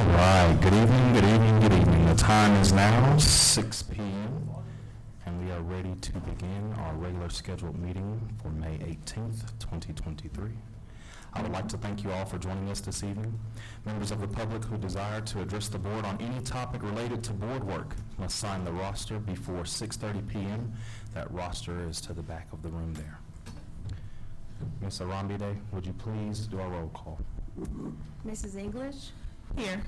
All right, good evening, good evening, good evening. The time is now 6 p.m. and we are ready to begin our regular scheduled meeting for May 18th, 2023. I would like to thank you all for joining us this evening. Members of the public who desire to address the board on any topic related to board work must sign the roster before 6:30 p.m. That roster is to the back of the room there. Ms. Arambide, would you please do our roll call? Mrs. English? Here.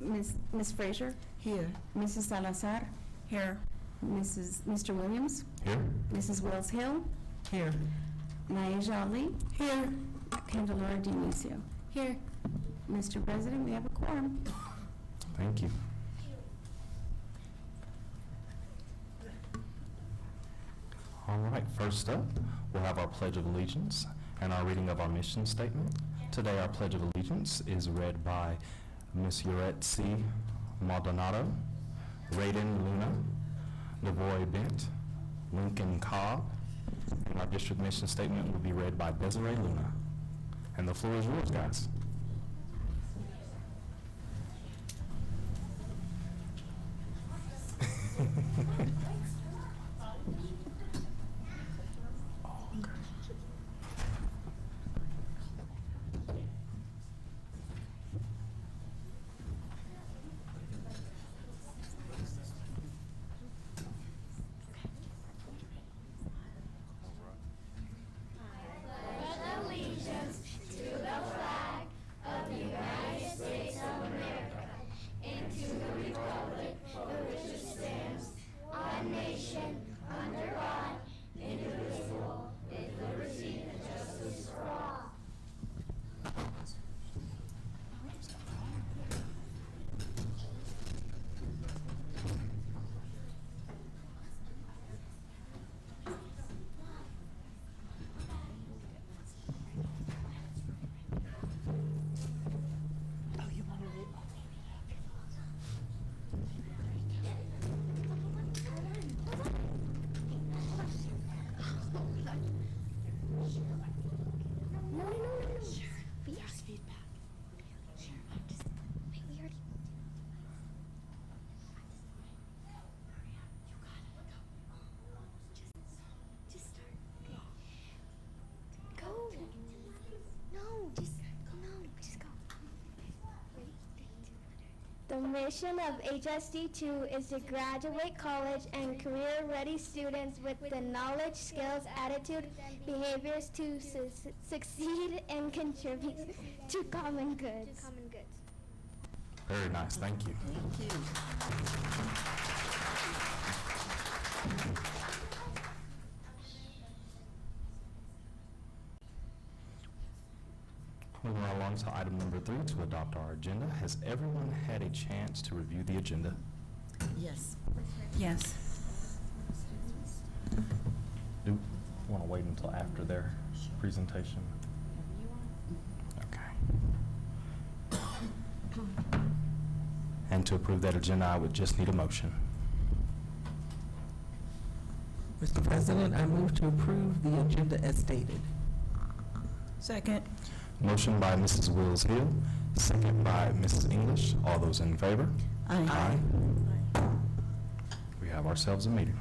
Miss Frazier? Here. Mrs. Salazar? Here. Mr. Williams? Here. Mrs. Wells Hill? Here. Naija Ali? Here. Candelora Dionisio? Here. Mr. President, we have a quorum. Thank you. All right, first up, we'll have our Pledge of Allegiance and our reading of our mission statement. Today, our Pledge of Allegiance is read by Ms. Yuretsi Maldonado, Raiden Luna, Devoy Bent, Lincoln Cobb, and our district mission statement will be read by Desiree Luna. And the floor is yours, guys. The mission of HSD2 is to graduate college and career-ready students with the knowledge, skills, attitude, behaviors to succeed and contribute to common goods. Very nice, thank you. Thank you. Moving right along to item number 3, to adopt our agenda. Has everyone had a chance to review the agenda? Yes. Yes. Do you want to wait until after their presentation? Okay. And to approve that agenda, I would just need a motion. Mr. President, I move to approve the agenda as stated. Second. Motion by Mrs. Wills Hill, second by Mrs. English. All those in favor? Aye. We have ourselves a meeting.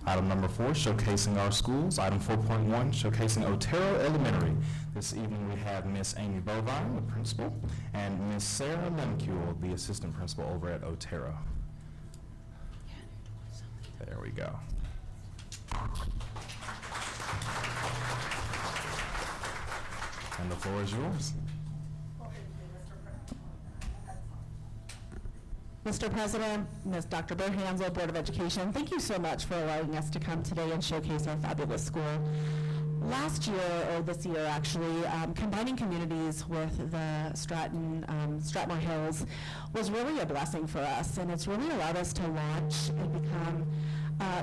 Item number 4, showcasing our schools. Item 4.1, showcasing Otero Elementary. This evening we have Miss Amy Bovine, the principal, and Miss Sarah Lemcule, the assistant principal over at Otero. There we go. And the floor is yours. Mr. President, Ms. Dr. Bear Hansel, Board of Education, thank you so much for allowing us to come today and showcase our fabulous school. Last year, or this year actually, combining communities with the Stratmore Hills was really a blessing for us, and it's really allowed us to launch and become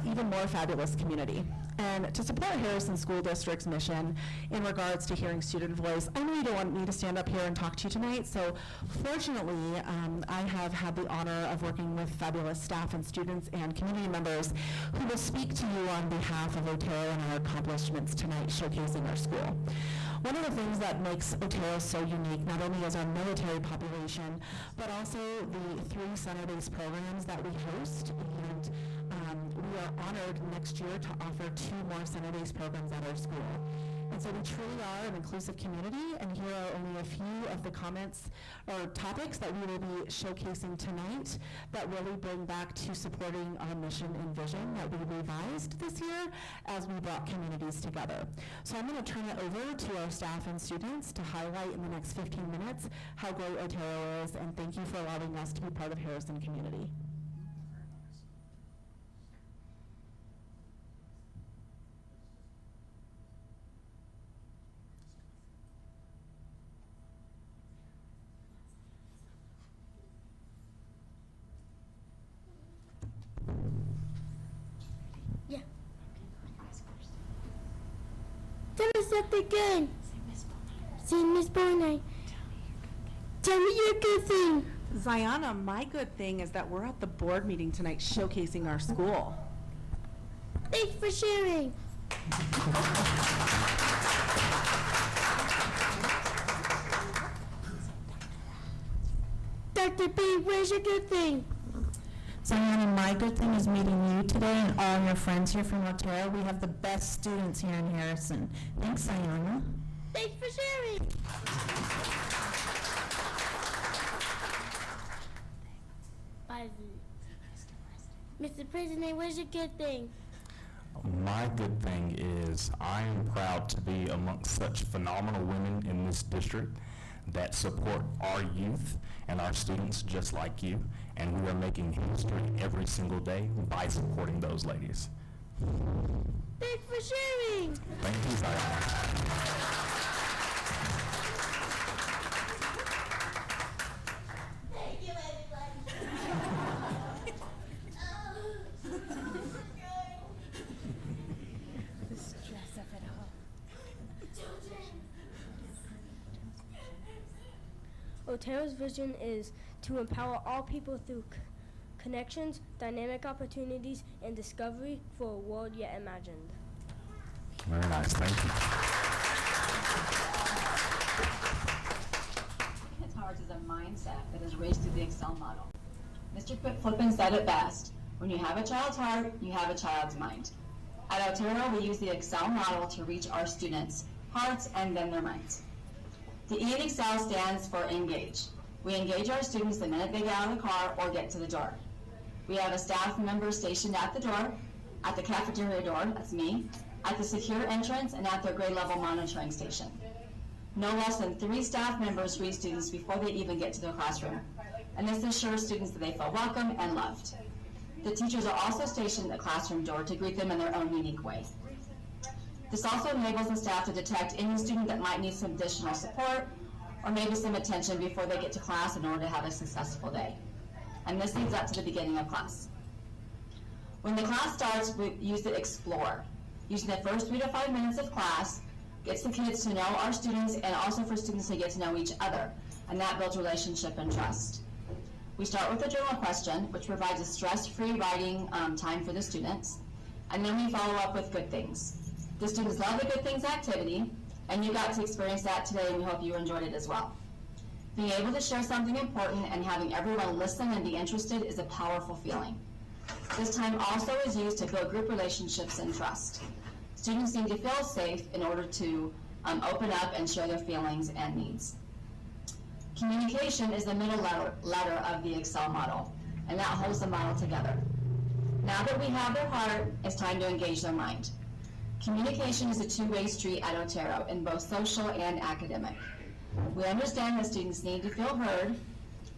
even more fabulous community. And to support Harrison School District's mission in regards to hearing student voice, I know you don't want me to stand up here and talk to you tonight, so fortunately, I have had the honor of working with fabulous staff and students and community members who will speak to you on behalf of Otero and our accomplishments tonight showcasing our school. One of the things that makes Otero so unique, not only as our military population, but also the 3 center-based programs that we host. And we are honored next year to offer 2 more center-based programs at our school. And so we truly are an inclusive community, and here are only a few of the comments or topics that we will be showcasing tonight that really bring back to supporting our mission and vision that we revised this year as we brought communities together. So I'm going to turn it over to our staff and students to highlight in the next 15 minutes how great Otero is, and thank you for allowing us to be part of Harrison community. Tell us something good. Say Miss Bonai. Tell me your good thing. Ziana, my good thing is that we're at the board meeting tonight showcasing our school. Thanks for sharing. Dr. B, where's your good thing? Ziana, my good thing is meeting you today and all your friends here from Otero. We have the best students here in Harrison. Thanks, Ziana. Thanks for sharing. Mr. President, where's your good thing? My good thing is I am proud to be amongst such phenomenal women in this district that support our youth and our students just like you, and we are making history every single day by supporting those ladies. Thanks for sharing. Thank you, Zion. Thank you, everybody. The stress of it all. Otero's vision is to empower all people through connections, dynamic opportunities, and discovery for a world yet imagined. Very nice, thank you. It's hard is a mindset that is raised through the Excel model. Mr. Flippin said it best, when you have a child's heart, you have a child's mind. At Otero, we use the Excel model to reach our students' hearts and then their minds. The E in Excel stands for engage. We engage our students the minute they get out of the car or get to the door. We have a staff member stationed at the door, at the cafeteria door, that's me, at the secure entrance, and at their grade level monitoring station. No less than 3 staff members greet students before they even get to their classroom, and this ensures students that they feel welcome and loved. The teachers are also stationed at the classroom door to greet them in their own unique way. This also enables the staff to detect any student that might need some additional support or maybe some attention before they get to class in order to have a successful day. And this leads up to the beginning of class. When the class starts, we use the Explore. Using the first 3 to 5 minutes of class gets the kids to know our students and also for students to get to know each other, and that builds relationship and trust. We start with a journal question, which provides a stress-free writing time for the students, and then we follow up with good things. The students love the good things activity, and you got to experience that today, and we hope you enjoyed it as well. Being able to share something important and having everyone listen and be interested is a powerful feeling. This time also is used to build group relationships and trust. Students need to feel safe in order to open up and share their feelings and needs. Communication is the middle letter of the Excel model, and that holds the model together. Now that we have their heart, it's time to engage their mind. Communication is a two-way street at Otero in both social and academic. We understand that students need to feel heard,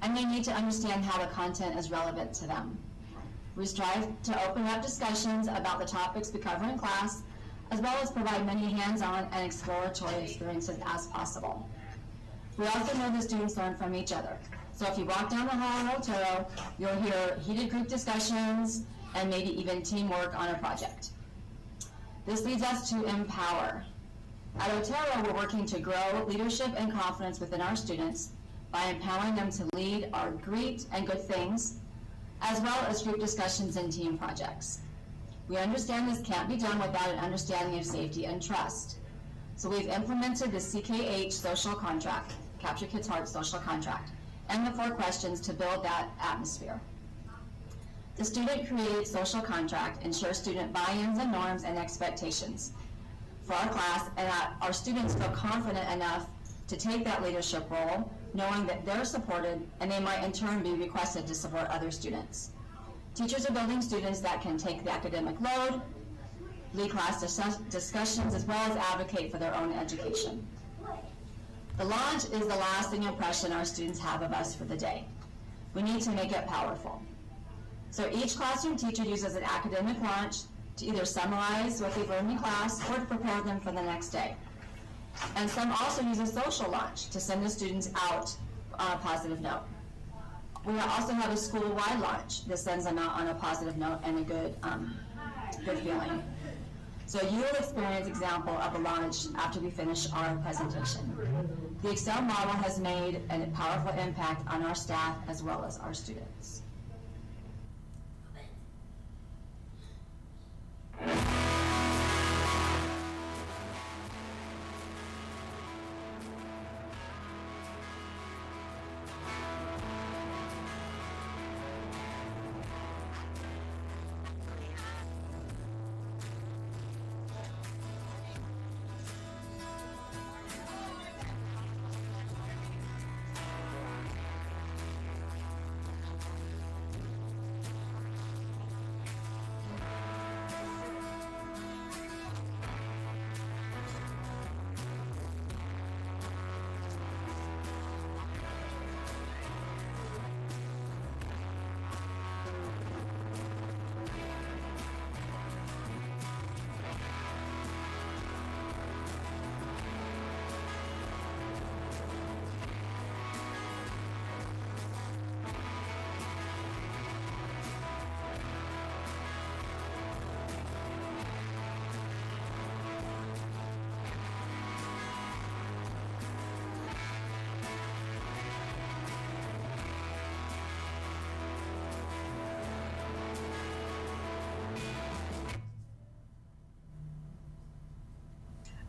and they need to understand how the content is relevant to them. We strive to open up discussions about the topics we cover in class, as well as provide many hands-on and exploratory experiences as possible. We also know that students learn from each other. So if you walk down the hall at Otero, you'll hear heated group discussions and maybe even teamwork on a project. This leads us to empower. At Otero, we're working to grow leadership and confidence within our students by empowering them to lead our great and good things, as well as group discussions and team projects. We understand this can't be done without an understanding of safety and trust. So we've implemented the CKH social contract, Capture Kids' Heart social contract, and the 4 questions to build that atmosphere. The student-created social contract ensures student buy-ins and norms and expectations for our class, and our students feel confident enough to take that leadership role, knowing that they're supported and they might in turn be requested to support other students. Teachers are building students that can take the academic load, lead class discussions, as well as advocate for their own education. The launch is the lasting impression our students have of us for the day. We need to make it powerful. So each classroom teacher uses an academic launch to either summarize what they've learned in class or to prepare them for the next day. And some also use a social launch to send the students out on a positive note. We also have a school-wide launch that sends them out on a positive note and a good feeling. So you will experience example of a launch after we finish our presentation. The Excel model has made a powerful impact on our staff as well as our students.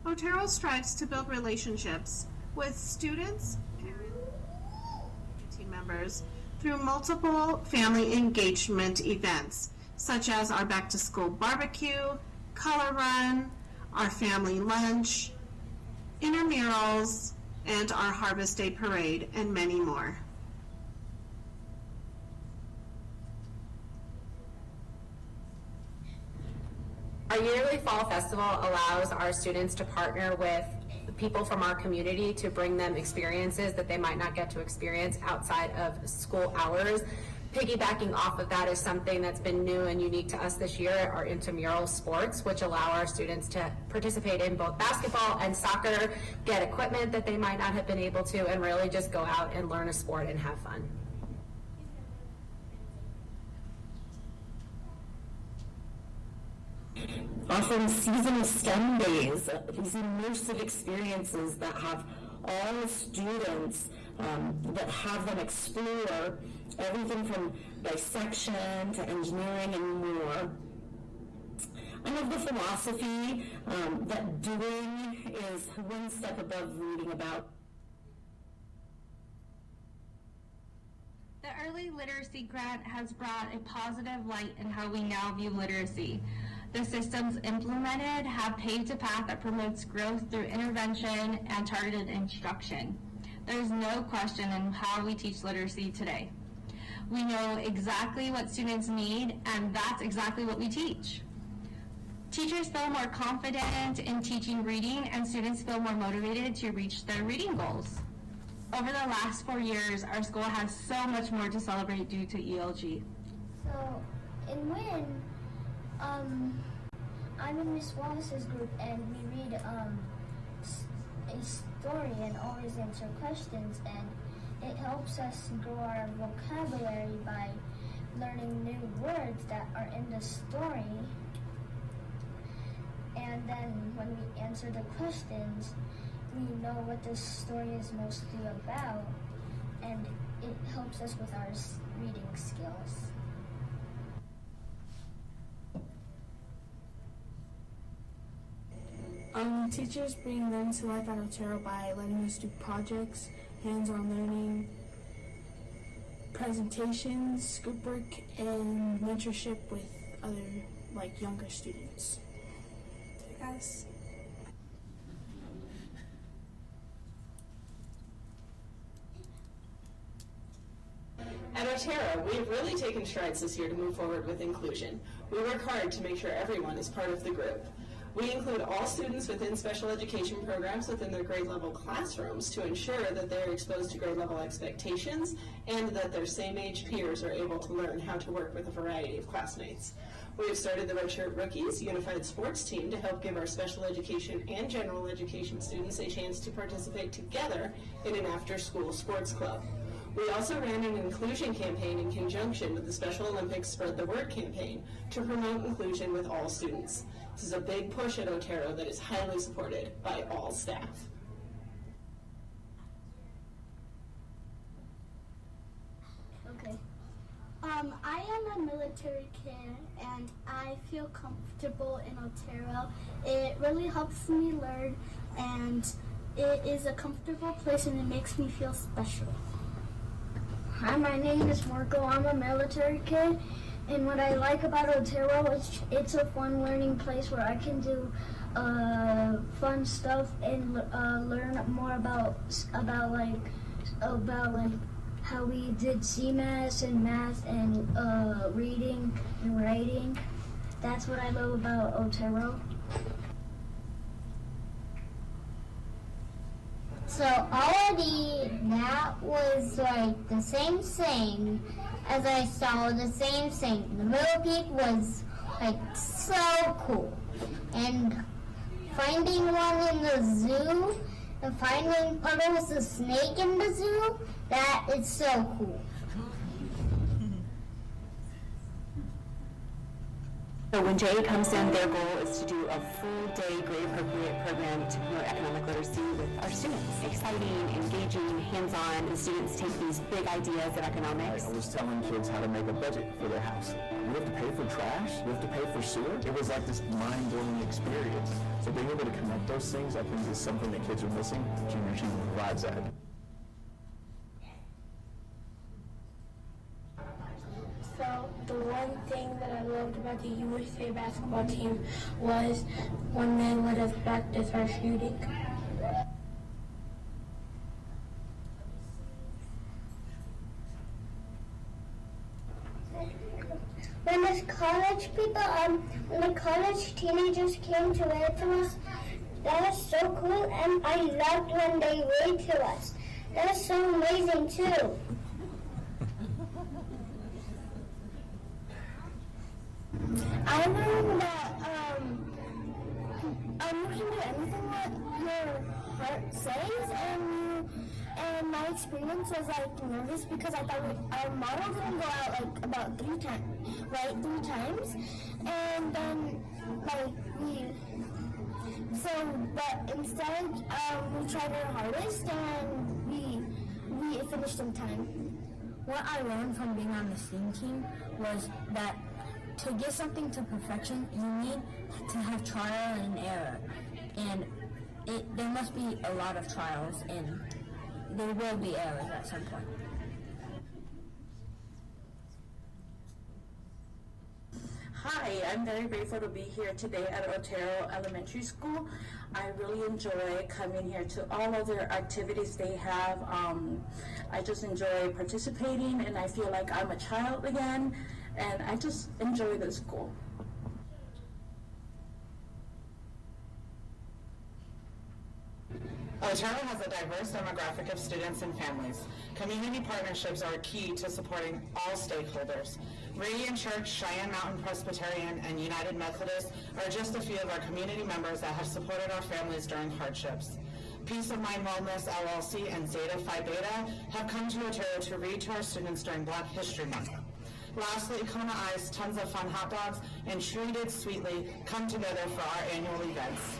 Otero strives to build relationships with students, parents, and team members through multiple family engagement events, such as our back-to-school barbecue, color run, our family lunch, intramurals, and our Harvest Day parade, and many more. Our yearly fall festival allows our students to partner with people from our community to bring them experiences that they might not get to experience outside of school hours. Piggybacking off of that is something that's been new and unique to us this year, our intramural sports, which allow our students to participate in both basketball and soccer, get equipment that they might not have been able to, and really just go out and learn a sport and have fun. Offering seasonal STEM days, these immersive experiences that have all students, that have them explore everything from dissection to engineering and more. I love the philosophy that doing is one step above reading about. The Early Literacy Grant has brought a positive light in how we now view literacy. The systems implemented have paved a path that promotes growth through intervention and targeted instruction. There's no question in how we teach literacy today. We know exactly what students need, and that's exactly what we teach. Teachers feel more confident in teaching reading, and students feel more motivated to reach their reading goals. Over the last 4 years, our school has so much more to celebrate due to ELG. So, in WIN, I'm in Miss Wallace's group, and we read a story and always answer questions, and it helps us grow our vocabulary by learning new words that are in the story. And then when we answer the questions, we know what the story is mostly about, and it helps us with our reading skills. Teachers bring learning to life at Otero by letting us do projects, hands-on learning, presentations, group work, and mentorship with other, younger students. Yes. At Otero, we have really taken strides this year to move forward with inclusion. We work hard to make sure everyone is part of the group. We include all students within special education programs within their grade level classrooms to ensure that they are exposed to grade level expectations and that their same age peers are able to learn how to work with a variety of classmates. We have started the Redshirt Rookies Unified Sports Team to help give our special education and general education students a chance to participate together in an after-school sports club. We also ran an inclusion campaign in conjunction with the Special Olympics Spread the Word campaign to promote inclusion with all students. This is a big push at Otero that is highly supported by all staff. Okay. I am a military kid and I feel comfortable in Otero. It really helps me learn and it is a comfortable place and it makes me feel special. Hi, my name is Marco. I'm a military kid, and what I like about Otero is it's a fun learning place where I can do fun stuff and learn more about how we did CMAS and math and reading and writing. That's what I love about Otero. So already that was the same as I saw, the same thing. The millipede was so cool. And finding one in the zoo and finding Puddles the snake in the zoo, that is so cool. So when JA comes in, their goal is to do a full-day grade-appropriate program to promote economic literacy with our students. Exciting, engaging, hands-on, and students take these big ideas of economics. I was telling kids how to make a budget for their house. We have to pay for trash, we have to pay for sewer. It was like this mind-blowing experience. So being able to connect those things, I think, is something that kids are missing. Junior Achievement provides that. So the one thing that I loved about the USA basketball team was when they let us practice our shooting. When the college teenagers came to read to us, that was so cool, and I loved when they read to us. That was so amazing too. I learned that you can do anything that your heart says, and my experience was nervous because I thought our model didn't go out about 3 times, and then but instead we tried our hardest and we finished in time. What I learned from being on the STEAM team was that to get something to perfection, you need to have trial and error, and there must be a lot of trials, and there will be errors at some point. Hi, I'm very grateful to be here today at Otero Elementary School. I really enjoy coming here to all of their activities they have. I just enjoy participating, and I feel like I'm a child again, and I just enjoy the school. Otero has a diverse demographic of students and families. Community partnerships are key to supporting all stakeholders. Radiant Church, Cheyenne Mountain Presbyterian, and United Methodist are just a few of our community members that have supported our families during hardships. Peace of Mind Wellness LLC and Zeta Phi Beta have come to Otero to read to our students during Black History Month. Lastly, Kona Ice, tons of fun hot dogs, and Treated Sweetly come together for our annual events.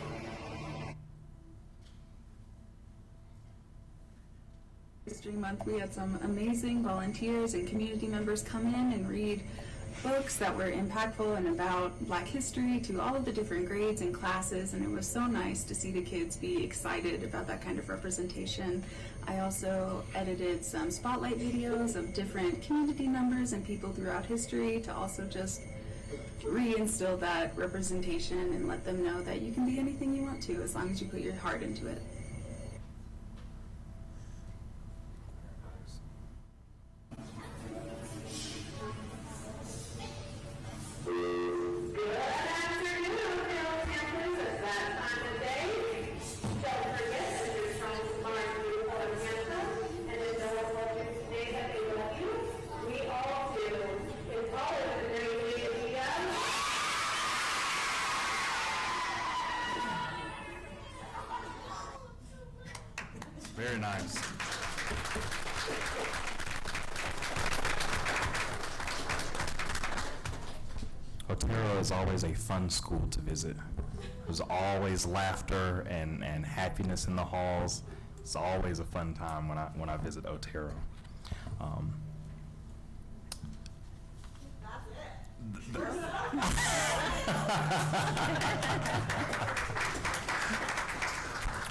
History Month, we had some amazing volunteers and community members come in and read books that were impactful and about Black history to all of the different grades and classes, and it was so nice to see the kids be excited about that kind of representation. I also edited some spotlight videos of different community members and people throughout history to also just reinstill that representation and let them know that you can be anything you want to as long as you put your heart into it. Very nice. Otero is always a fun school to visit. There's always laughter and happiness in the halls. It's always a fun time when I visit Otero.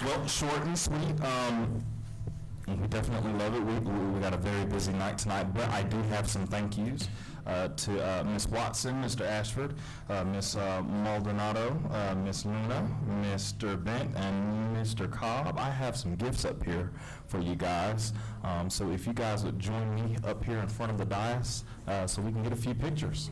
Well, short and sweet. We definitely love it. We got a very busy night tonight, but I do have some thank yous to Ms. Watson, Mr. Ashford, Ms. Maldonado, Ms. Luna, Mr. Bent, and Mr. Cobb. I have some gifts up here for you guys. So if you guys would join me up here in front of the dais so we can get a few pictures.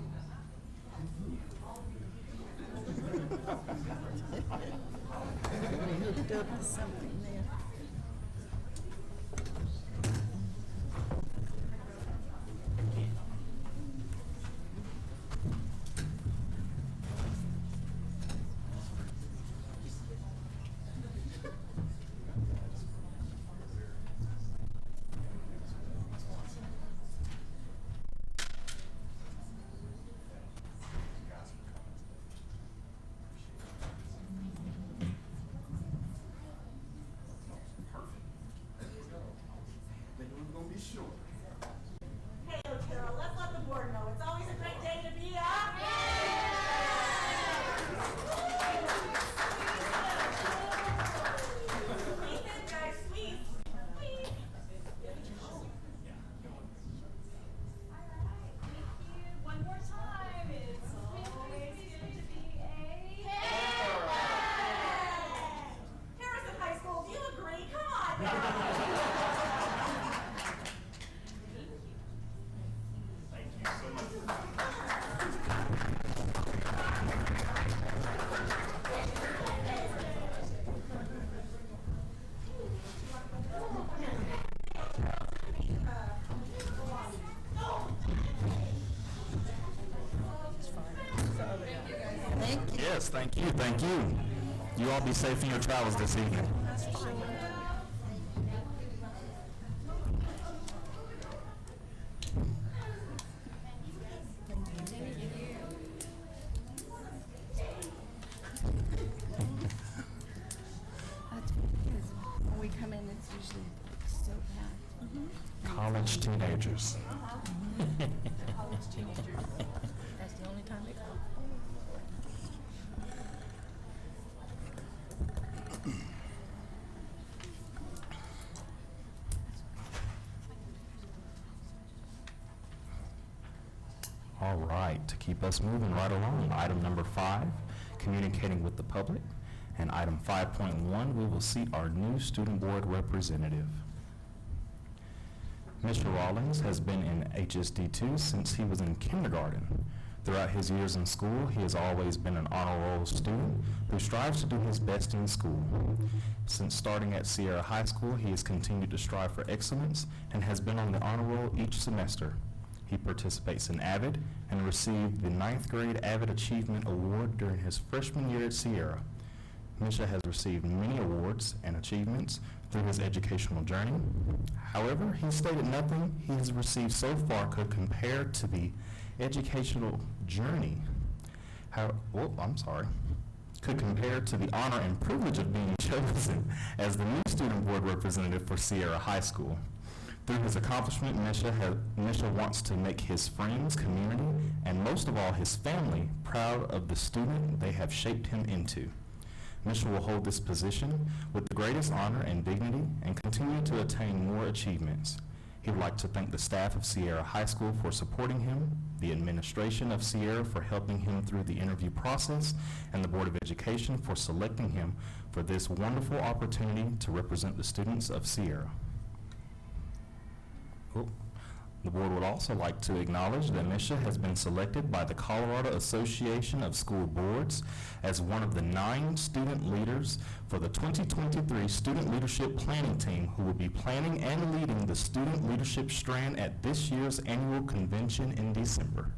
Hey, Otero, let's let the board know. It's always a great day to be up. Ethan, guys, please. Please. All right, thank you. One more time. It's always good to be a Harrison High School, do you agree? Come on now. Yes, thank you, thank you. You all be safe in your travels this evening. When we come in, it's usually so packed. College teenagers. College teenagers. That's the only time they come. All right, to keep us moving right along, item number 5, communicating with the public, and item 5.1, we will seat our new student board representative. Mr. Rawlings has been in HSD2 since he was in kindergarten. Throughout his years in school, he has always been an honor roll student who strives to do his best in school. Since starting at Sierra High School, he has continued to strive for excellence and has been on the honor roll each semester. He participates in AVID and received the 9th grade AVID Achievement Award during his freshman year at Sierra. Misha has received many awards and achievements through his educational journey. However, he stated nothing he has received so far could compare to the educational journey. Could compare to the honor and privilege of being chosen as the new student board representative for Sierra High School. Through his accomplishment, Misha wants to make his friends, community, and most of all his family proud of the student they have shaped him into. Misha will hold this position with the greatest honor and dignity and continue to attain more achievements. He would like to thank the staff of Sierra High School for supporting him, the administration of Sierra for helping him through the interview process, and the Board of Education for selecting him for this wonderful opportunity to represent the students of Sierra. The board would also like to acknowledge that Misha has been selected by the Colorado Association of School Boards as one of the 9 student leaders for the 2023 Student Leadership Planning Team, who will be planning and leading the Student Leadership Strand at this year's annual convention in December.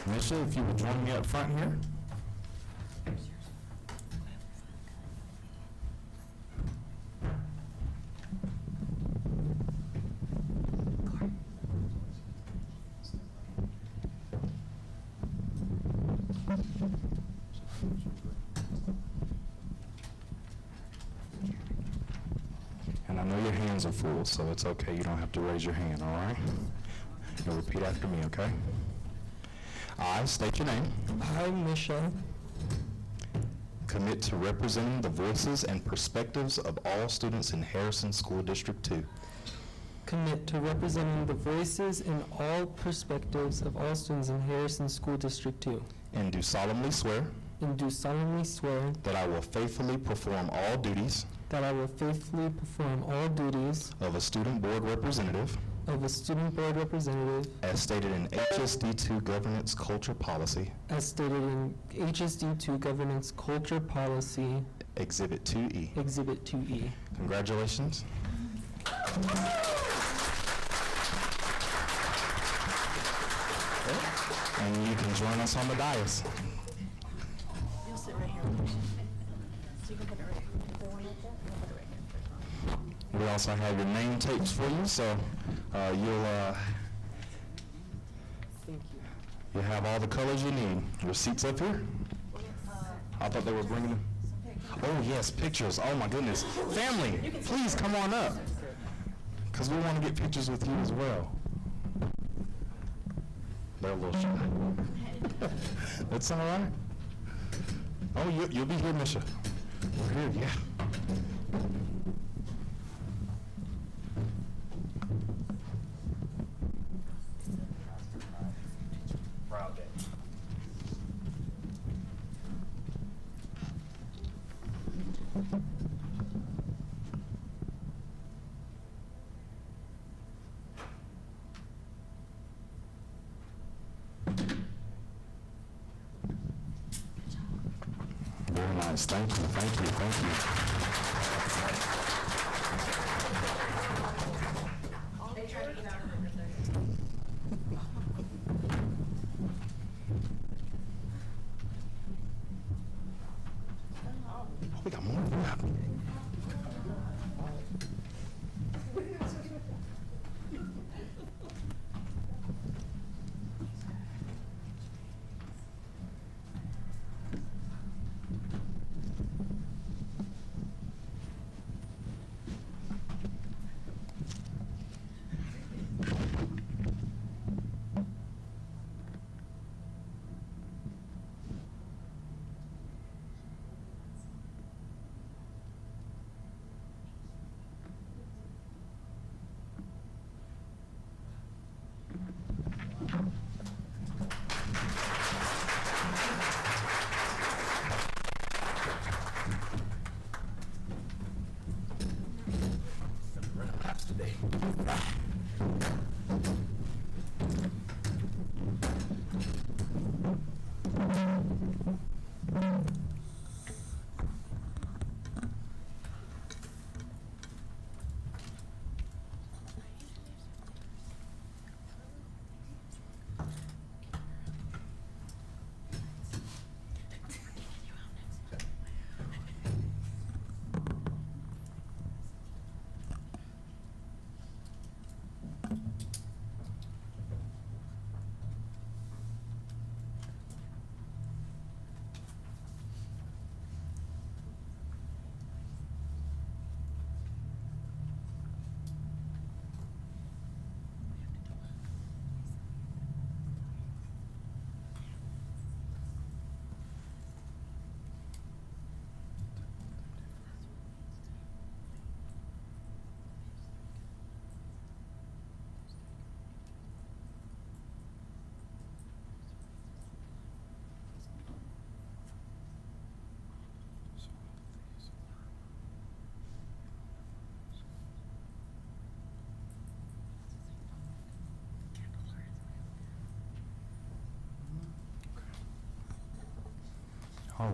Misha, if you would join me up front here. And I know your hands are full, so it's okay. You don't have to raise your hand, all right? You'll repeat after me, okay? I state your name. I, Misha, commit to representing the voices and perspectives of all students in Harrison School District 2. commit to representing the voices and all perspectives of all students in Harrison School District 2. And do solemnly swear. And do solemnly swear. That I will faithfully perform all duties. That I will faithfully perform all duties. Of a student board representative. Of a student board representative. As stated in HSD2 Governance Culture Policy. As stated in HSD2 Governance Culture Policy. Exhibit 2E. Exhibit 2E. Congratulations. And you can join us on the dais. You'll sit right here. So you can put it right here. The one like that, you'll put it right here. We also have your name tapes for you, so you'll have all the colors you need. Your seats up here. I thought they were bringing them. Oh yes, pictures. Oh my goodness. Family, please come on up, because we want to get pictures with you as well. They're a little shy. That's all right. Oh, you'll be here, Misha. We're here, yeah. Proud day. Very nice. Thank you, thank you, thank you. We got more than that.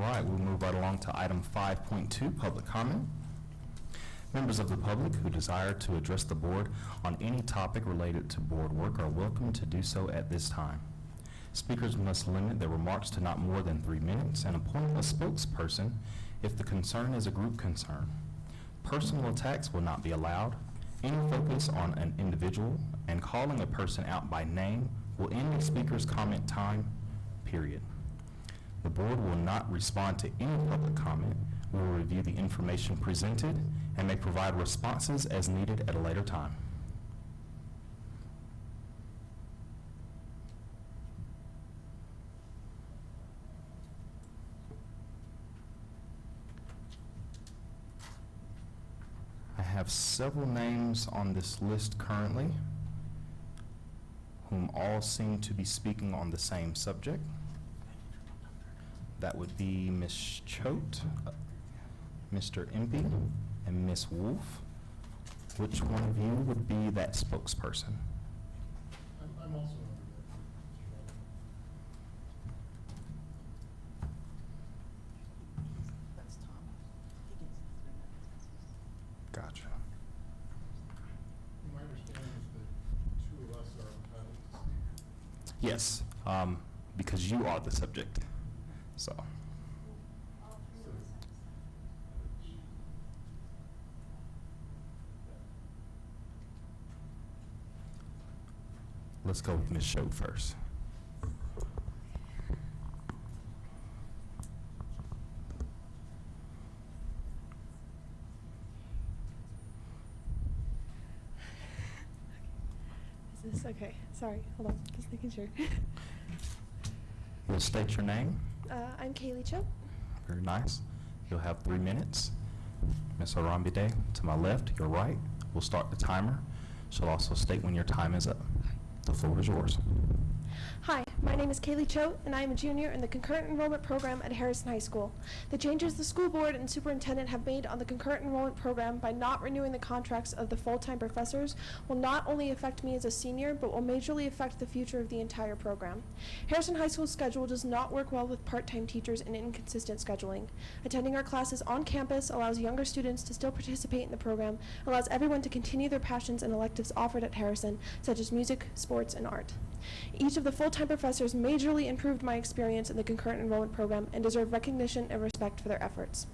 right, we'll move right along to item 5.2, public comment. Members of the public who desire to address the board on any topic related to board work are welcome to do so at this time. Speakers must limit their remarks to not more than 3 minutes and appoint a spokesperson if the concern is a group concern. Personal attacks will not be allowed. Any focus on an individual and calling a person out by name will end the speaker's comment time, period. The board will not respond to any public comment. We will review the information presented and may provide responses as needed at a later time. I have several names on this list currently, whom all seem to be speaking on the same subject. That would be Ms. Choate, Mr. Impey, and Ms. Wolf. Which one of you would be that spokesperson? I'm also That's Tom. Gotcha. My understanding is that two of us are entitled to speak. Yes, because you are the subject, so. Let's go with Ms. Choate first. Is this okay? Sorry, hold on, just making sure. You'll state your name. I'm Kaylee Choate. Very nice. You'll have 3 minutes. Ms. Arambide, to my left, your right, we'll start the timer. She'll also state when your time is up. The floor is yours. Hi, my name is Kaylee Choate, and I am a junior in the concurrent enrollment program at Harrison High School. The changes the school board and superintendent have made on the concurrent enrollment program by not renewing the contracts of the full-time professors will not only affect me as a senior, but will majorly affect the future of the entire program. Harrison High School's schedule does not work well with part-time teachers and inconsistent scheduling. Attending our classes on campus allows younger students to still participate in the program, allows everyone to continue their passions and electives offered at Harrison, such as music, sports, and art. Each of the full-time professors majorly improved my experience in the concurrent enrollment program and deserve recognition and respect for their efforts.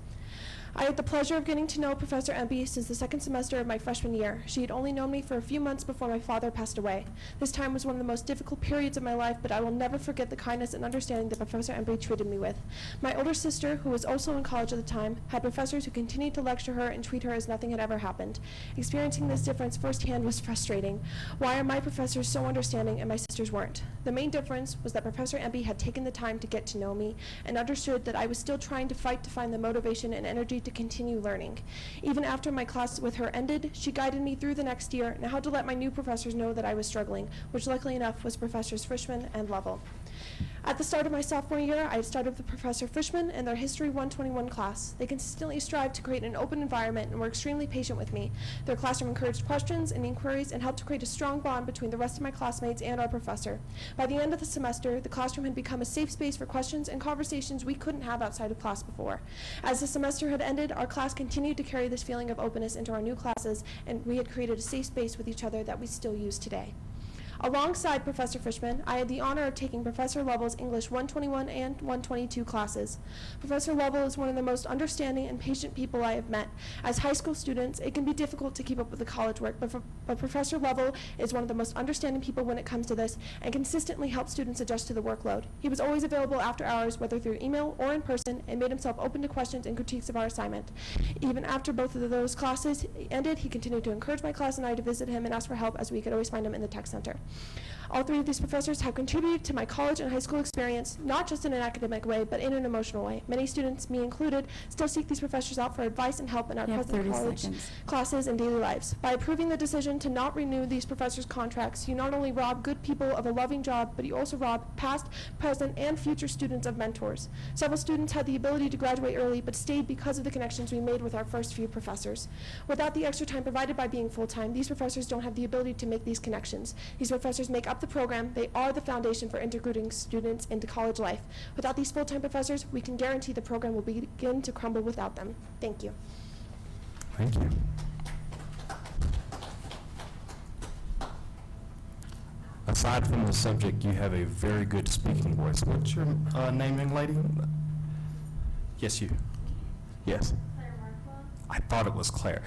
I had the pleasure of getting to know Professor Empey since the second semester of my freshman year. She had only known me for a few months before my father passed away. This time was one of the most difficult periods of my life, but I will never forget the kindness and understanding that Professor Empey treated me with. My older sister, who was also in college at the time, had professors who continued to lecture her and treat her as nothing had ever happened. Experiencing this difference firsthand was frustrating. Why are my professors so understanding and my sisters weren't? The main difference was that Professor Empey had taken the time to get to know me and understood that I was still trying to fight to find the motivation and energy to continue learning. Even after my class with her ended, she guided me through the next year and how to let my new professors know that I was struggling, which luckily enough was Professors Frischman and Lovell. At the start of my sophomore year, I had started with Professor Frischman in their History 121 class. They consistently strived to create an open environment and were extremely patient with me. Their classroom encouraged questions and inquiries and helped to create a strong bond between the rest of my classmates and our professor. By the end of the semester, the classroom had become a safe space for questions and conversations we couldn't have outside of class before. As the semester had ended, our class continued to carry this feeling of openness into our new classes, and we had created a safe space with each other that we still use today. Alongside Professor Frischman, I had the honor of taking Professor Lovell's English 121 and 122 classes. Professor Lovell is one of the most understanding and patient people I have met. As high school students, it can be difficult to keep up with the college work, but Professor Lovell is one of the most understanding people when it comes to this and consistently helps students adjust to the workload. He was always available after hours, whether through email or in person, and made himself open to questions and critiques of our assignment. Even after both of those classes ended, he continued to encourage my class and I to visit him and ask for help, as we could always find him in the tech center. All three of these professors have contributed to my college and high school experience, not just in an academic way, but in an emotional way. Many students, me included, still seek these professors out for advice and help in our present college classes and daily lives. By approving the decision to not renew these professors' contracts, you not only rob good people of a loving job, but you also rob past, present, and future students of mentors. Several students had the ability to graduate early, but stayed because of the connections we made with our first few professors. Without the extra time provided by being full-time, these professors don't have the ability to make these connections. These professors make up Without the program, they are the foundation for integrating students into college life. Without these full-time professors, we can guarantee the program will begin to crumble without them. Thank you. Thank you. Aside from the subject, you have a very good speaking voice. What's your name, young lady? Yes, you. Yes. I thought it was Claire.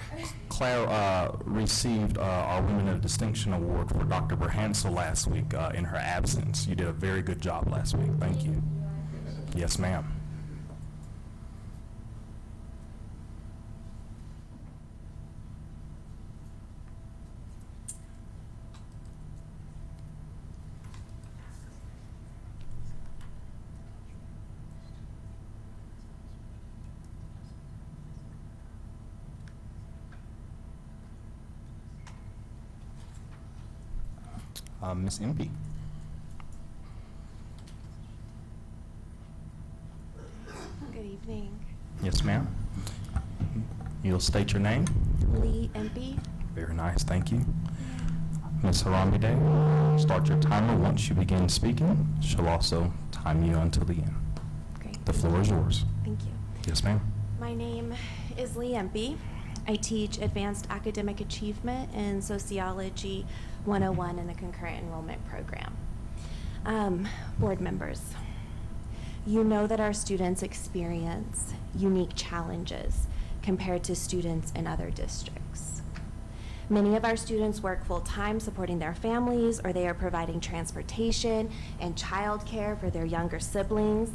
Claire received our Women of Distinction Award for Dr. Berhansel last week in her absence. You did a very good job last week. Thank you. Yes, ma'am. Ms. Impey. Good evening. Yes, ma'am. You'll state your name. Lee Impey. Very nice, thank you. Ms. Haramide, start your timer once you begin speaking. She'll also time you until the end. Great. The floor is yours. Thank you. Yes, ma'am. My name is Lee Impey. I teach Advanced Academic Achievement in Sociology 101 in the Concurrent Enrollment Program. Board members, you know that our students experience unique challenges compared to students in other districts. Many of our students work full-time supporting their families, or they are providing transportation and childcare for their younger siblings.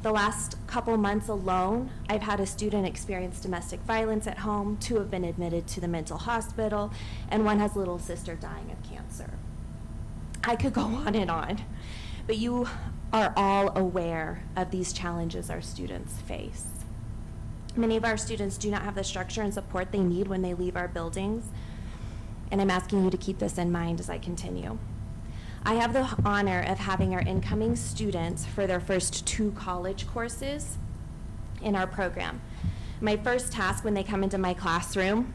The last couple months alone, I've had a student experience domestic violence at home, 2 have been admitted to the mental hospital, and 1 has a little sister dying of cancer. I could go on, but you are all aware of these challenges our students face. Many of our students do not have the structure and support they need when they leave our buildings, and I'm asking you to keep this in mind as I continue. I have the honor of having our incoming students for their first 2 college courses in our program. My first task when they come into my classroom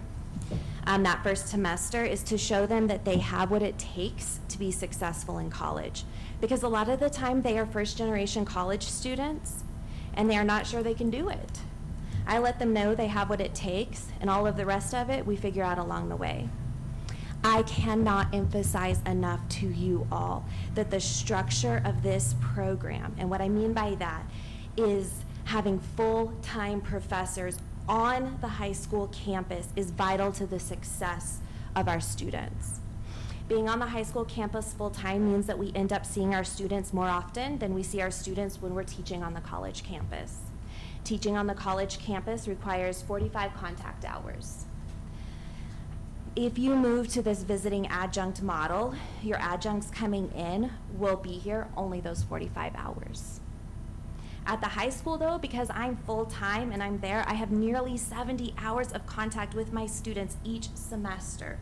that first semester is to show them that they have what it takes to be successful in college. Because a lot of the time they are first-generation college students and they are not sure they can do it. I let them know they have what it takes, and all of the rest of it we figure out along the way. I cannot emphasize enough to you all that the structure of this program, and what I mean by that is having full-time professors on the high school campus, is vital to the success of our students. Being on the high school campus full-time means that we end up seeing our students more often than we see our students when we're teaching on the college campus. Teaching on the college campus requires 45 contact hours. If you move to this visiting adjunct model, your adjuncts coming in will be here only those 45 hours. At the high school though, because I'm full-time and I'm there, I have nearly 70 hours of contact with my students each semester.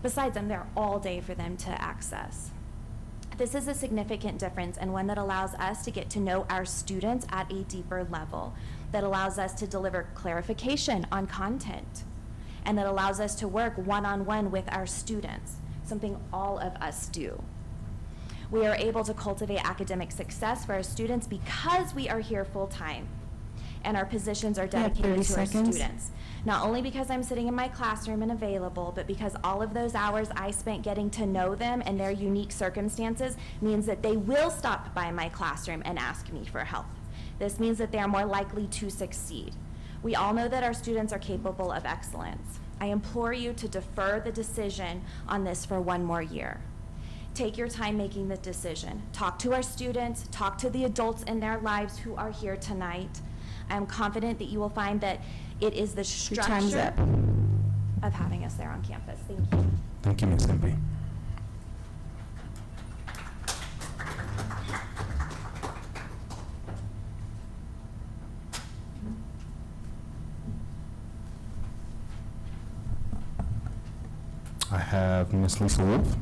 Besides, I'm there all day for them to access. This is a significant difference, and one that allows us to get to know our students at a deeper level, that allows us to deliver clarification on content, and that allows us to work one-on-one with our students, something all of us do. We are able to cultivate academic success for our students because we are here full-time, and our positions are dedicated to our students. Not only because I'm sitting in my classroom and available, but because all of those hours I spent getting to know them and their unique circumstances means that they will stop by my classroom and ask me for help. This means that they are more likely to succeed. We all know that our students are capable of excellence. I implore you to defer the decision on this for 1 more year. Take your time making the decision. Talk to our students, talk to the adults in their lives who are here tonight. I'm confident that you will find that it is the structure of having us there on campus. Thank you. Thank you, Ms. Impey. I have Ms. Lisa Wolf.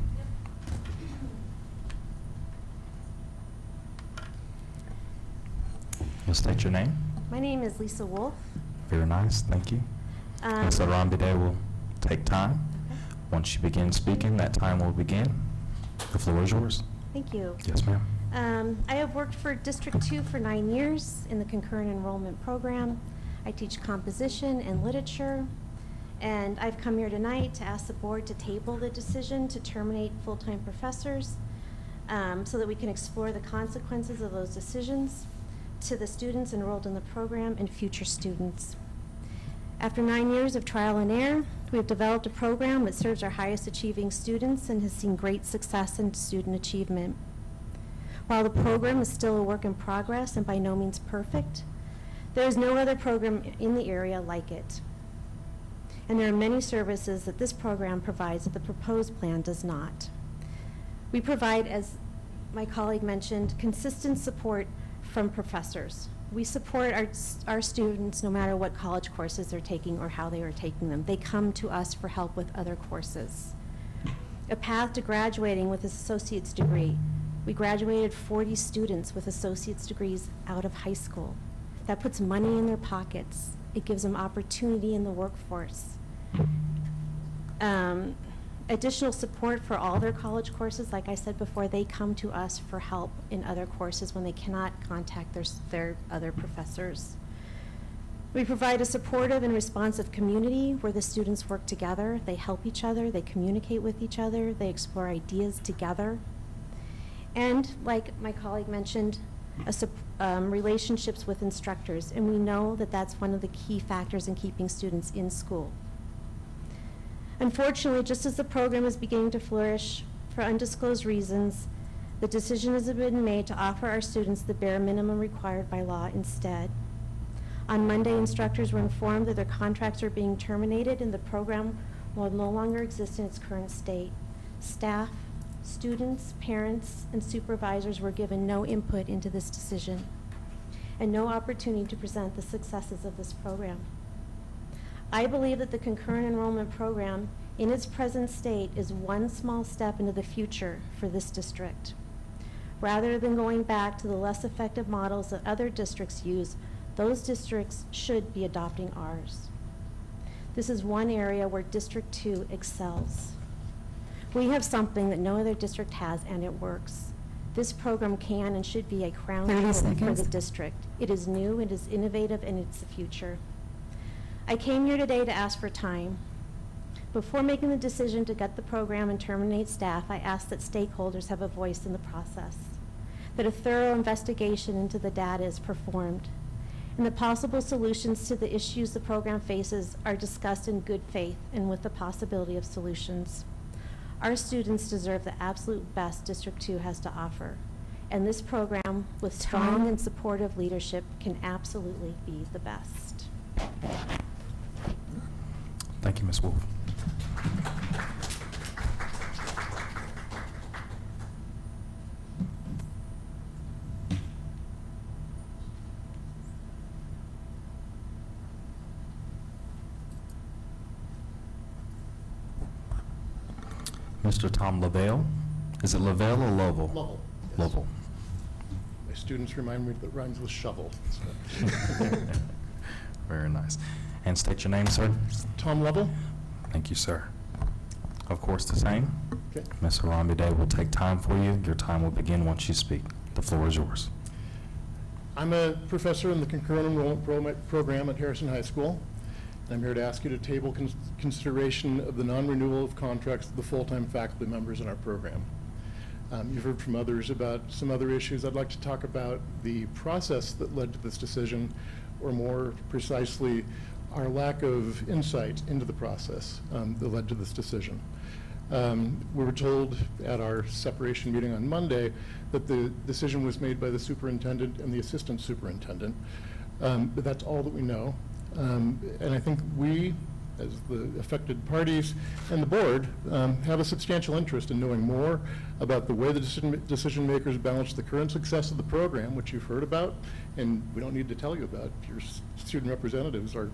You'll state your name. My name is Lisa Wolf. Very nice, thank you. Ms. Arambide will take time. Once you begin speaking, that time will begin. The floor is yours. Thank you. Yes, ma'am. I have worked for District 2 for 9 years in the concurrent enrollment program. I teach composition and literature, and I've come here tonight to ask the board to table the decision to terminate full-time professors so that we can explore the consequences of those decisions to the students enrolled in the program and future students. After 9 years of trial and error, we have developed a program that serves our highest achieving students and has seen great success in student achievement. While the program is still a work in progress and by no means perfect, there is no other program in the area like it. And there are many services that this program provides that the proposed plan does not. We provide, as my colleague mentioned, consistent support from professors. We support our students no matter what college courses they're taking or how they are taking them. They come to us for help with other courses. A path to graduating with an associate's degree. We graduated 40 students with associate's degrees out of high school. That puts money in their pockets. It gives them opportunity in the workforce. Additional support for all their college courses. Like I said before, they come to us for help in other courses when they cannot contact their other professors. We provide a supportive and responsive community where the students work together. They help each other, they communicate with each other, they explore ideas together. And like my colleague mentioned, relationships with instructors, and we know that that's one of the key factors in keeping students in school. Unfortunately, just as the program is beginning to flourish, for undisclosed reasons, the decision has been made to offer our students the bare minimum required by law instead. On Monday, instructors were informed that their contracts are being terminated and the program will no longer exist in its current state. Staff, students, parents, and supervisors were given no input into this decision and no opportunity to present the successes of this program. I believe that the concurrent enrollment program in its present state is one small step into the future for this district. Rather than going back to the less effective models that other districts use, those districts should be adopting ours. This is one area where District 2 excels. We have something that no other district has, and it works. This program can and should be a crown jewel for the district. It is new, it is innovative, and it's the future. I came here today to ask for time. Before making the decision to gut the program and terminate staff, I asked that stakeholders have a voice in the process, that a thorough investigation into the data is performed, and the possible solutions to the issues the program faces are discussed in good faith and with the possibility of solutions. Our students deserve the absolute best District 2 has to offer, and this program with strong and supportive leadership can absolutely be the best. Thank you, Ms. Wolf. Mr. Tom Lavelle. Is it Lavelle or Lovell? Lovell. Yes. Lovell. My students remind me that rhymes with shovel. Very nice. And state your name, sir. Tom Lovell. Thank you, sir. Of course, the same. Okay. Ms. Harambe will take time for you. Your time will begin once you speak. The floor is yours. I'm a professor in the concurrent enrollment program at Harrison High School. I'm here to ask you to table consideration of the non-renewal of contracts of the full-time faculty members in our program. You've heard from others about some other issues. I'd like to talk about the process that led to this decision, or more precisely, our lack of insight into the process that led to this decision. We were told at our separation meeting on Monday that the decision was made by the superintendent and the assistant superintendent, but that's all that we know. And I think we, as the affected parties and the board, have a substantial interest in knowing more about the way the decision makers balance the current success of the program, which you've heard about, and we don't need to tell you about. Your student representatives are,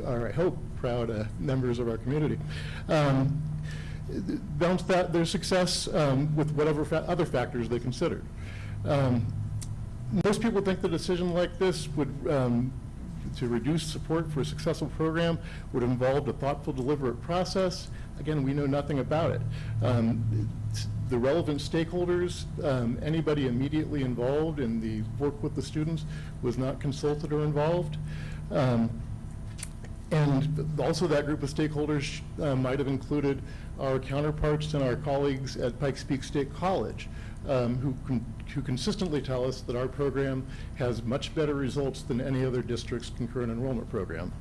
I hope, proud members of our community. Balance their success with whatever other factors they considered. Most people think the decision like this would to reduce support for a successful program would involve a thoughtful, deliberate process. Again, we know nothing about it. the relevant stakeholders, anybody immediately involved in the work with the students was not consulted or involved. And also that group of stakeholders might have included our counterparts and our colleagues at Pikes Peak State College, who consistently tell us that our program has much better results than any other district's concurrent enrollment program.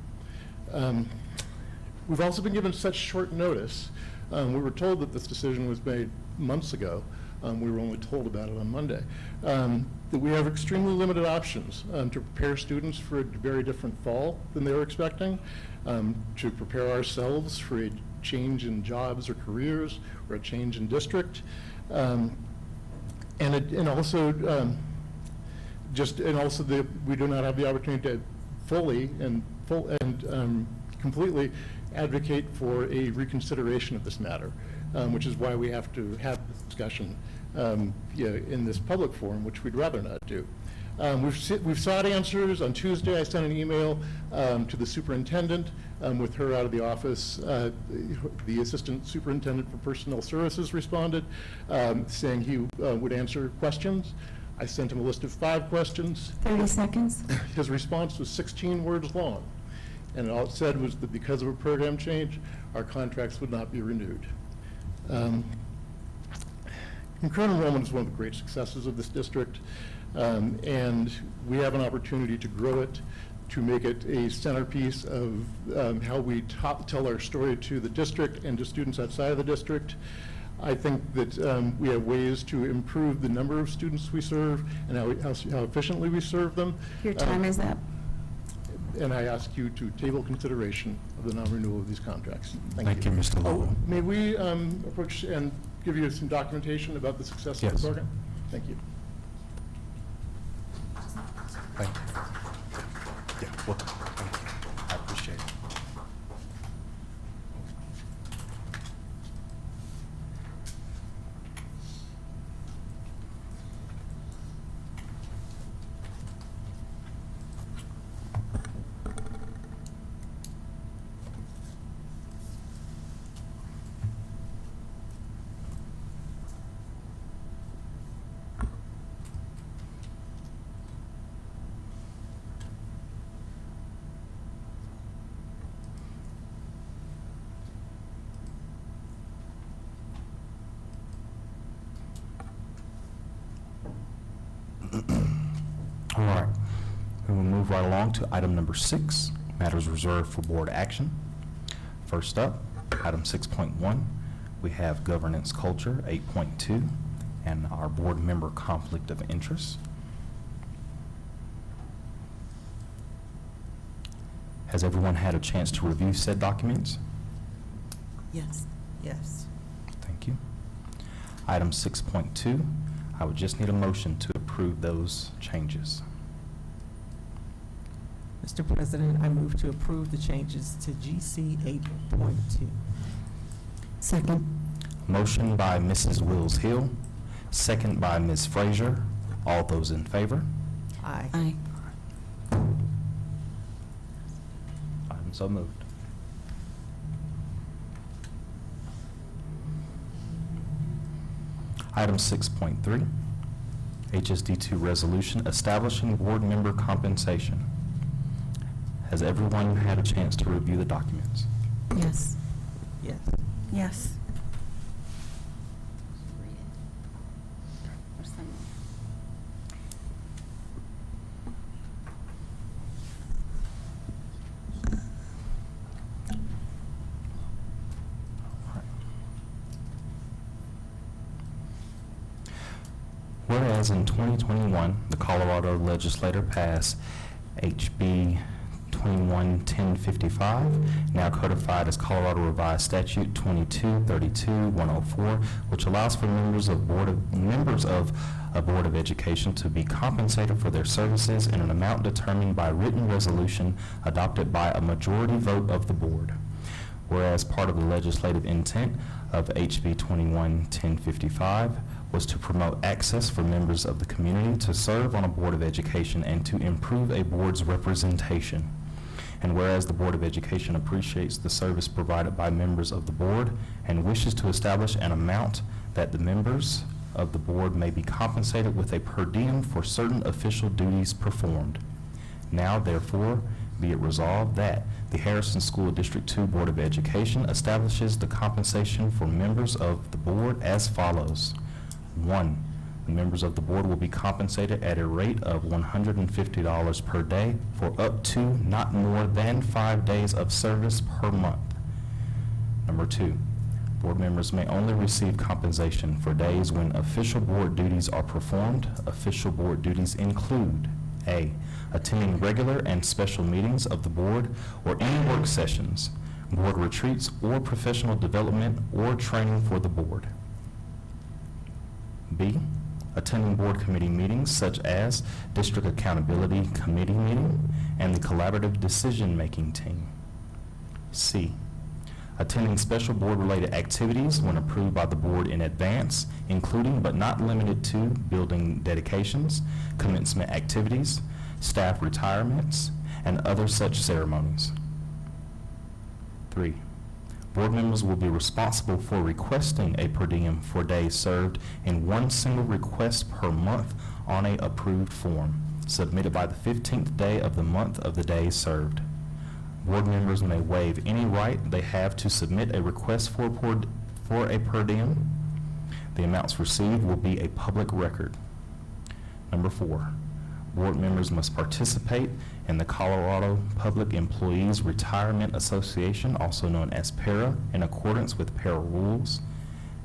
We've also been given such short notice. We were told that this decision was made months ago. We were only told about it on Monday. That we have extremely limited options to prepare students for a very different fall than they were expecting, to prepare ourselves for a change in jobs or careers or a change in district, and also we do not have the opportunity to fully and completely advocate for a reconsideration of this matter, which is why we have to have this discussion in this public forum, which we'd rather not do. We've sought answers. On Tuesday, I sent an email to the superintendent with her out of the office. The assistant superintendent for personnel services responded, saying he would answer questions. I sent him a list of 5 questions. 30 seconds. His response was 16 words long. And all it said was that because of a program change, our contracts would not be renewed. Concurrent enrollment is one of the great successes of this district, and we have an opportunity to grow it, to make it a centerpiece of how we tell our story to the district and to students outside of the district. I think that we have ways to improve the number of students we serve and how efficiently we serve them. Your time is up. And I ask you to table consideration of the non-renewal of these contracts. Thank you, Mr. Lowell. May we approach and give you some documentation about the success of the program? Thank you. Thank you. Yeah, well, thank you. I appreciate it. All right, we will move right along to item number 6, matters reserved for board action. First up, item 6.1, we have governance culture, 8.2, and our board member conflict of interest. Has everyone had a chance to review said documents? Yes. Yes. Thank you. Item 6.2, I would just need a motion to approve those changes. Mr. President, I move to approve the changes to GC 8.2. Second. Motion by Mrs. Wills Hill, second by Ms. Frazier. All those in favor? Aye. Aye. Item so moved. Item 6.3, HSD2 resolution establishing board member compensation. Has everyone had a chance to review the documents? Yes. Yes. Yes. Whereas in 2021, the Colorado legislature passed HB 211055, now codified as Colorado Revised Statute 2232-104, which allows for members of a Board of Education to be compensated for their services in an amount determined by written resolution adopted by a majority vote of the board. Whereas part of the legislative intent of HB 211055 was to promote access for members of the community to serve on a Board of Education and to improve a board's representation. And whereas the Board of Education appreciates the service provided by members of the board and wishes to establish an amount that the members of the board may be compensated with a per diem for certain official duties performed. Now, therefore, be it resolved that the Harrison School District 2 Board of Education establishes the compensation for members of the board as follows. 1. The members of the board will be compensated at a rate of $150 per day for up to not more than 5 days of service per month. Number 2. Board members may only receive compensation for days when official board duties are performed. Official board duties include A. Attending regular and special meetings of the board or any work sessions, board retreats, or professional development or training for the board. B. Attending board committee meetings such as District Accountability Committee meeting and the Collaborative Decision-Making Team. C. Attending special board-related activities when approved by the board in advance, including but not limited to building dedications, commencement activities, staff retirements, and other such ceremonies. 3. Board members will be responsible for requesting a per diem for days served in one single request per month on a approved form, submitted by the 15th day of the month of the days served. Board members may waive any right they have to submit a request for a per diem. The amounts received will be a public record. Number 4, board members must participate in the Colorado Public Employees Retirement Association, also known as PARA, in accordance with PARA rules.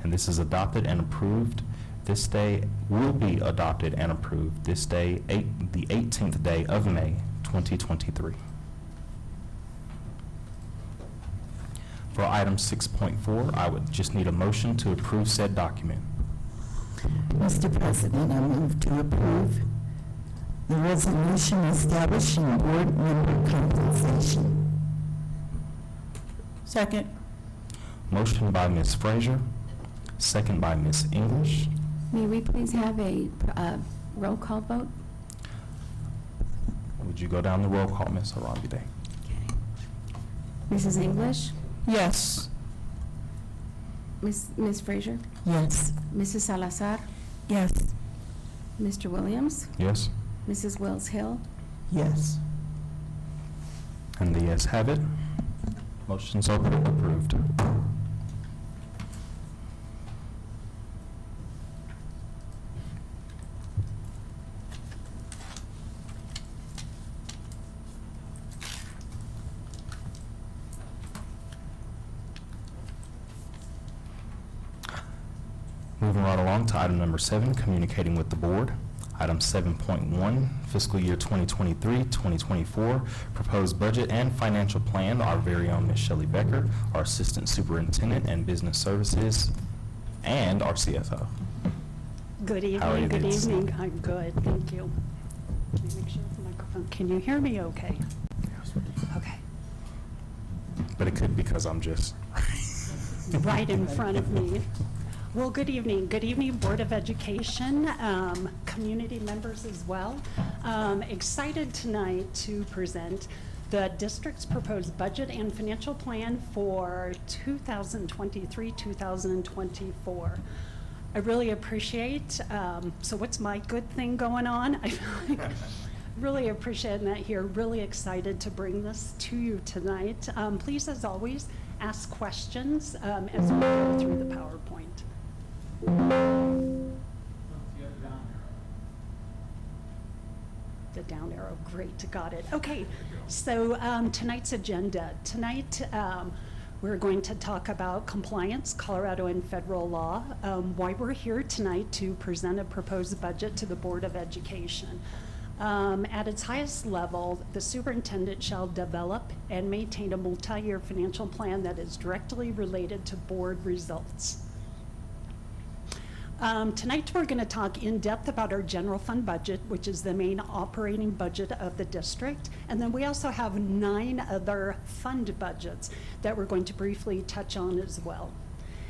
And this is adopted and approved this day, will be adopted and approved this day, the 18th day of May, 2023. For item 6.4, I would just need a motion to approve said document. Mr. President, I move to approve the resolution establishing board member compensation. Second. Motion by Ms. Frazier, second by Ms. English. May we please have a roll call vote? Would you go down the roll call, Ms. Haramide? Mrs. English? Yes. Ms. Frazier? Yes. Mrs. Salazar? Yes. Mr. Williams? Yes. Mrs. Wells Hill? Yes. And the ayes have it. Motion's approved. Moving right along to item number 7, communicating with the board. Item 7.1, fiscal year 2023-2024, proposed budget and financial plan. Our very own Ms. Shelley Becker, our Assistant Superintendent and Business Services, and our CFO. Good How are you, evening, good ladies? evening. I'm good, thank you. Let me make sure the microphone, can you hear me okay? Okay, But it could be because I'm just right in front of me. Well, good evening, Board of Education, community members as well. Excited tonight to present the district's proposed budget and financial plan for 2023-2024. I really appreciate, so what's my good thing going on? I feel like really appreciating that here, really excited to bring this to you tonight. Please, as always, ask questions as we go through the PowerPoint. The down arrow, great, got it. Okay, so tonight's agenda. Tonight, we're going to talk about compliance, Colorado and federal law, why we're here tonight to present a proposed budget to the Board of Education. At its highest level, the superintendent shall develop and maintain a multi-year financial plan that is directly related to board results. Tonight we're going to talk in depth about our general fund budget, which is the main operating budget of the district. And then we also have 9 other fund budgets that we're going to briefly touch on as well.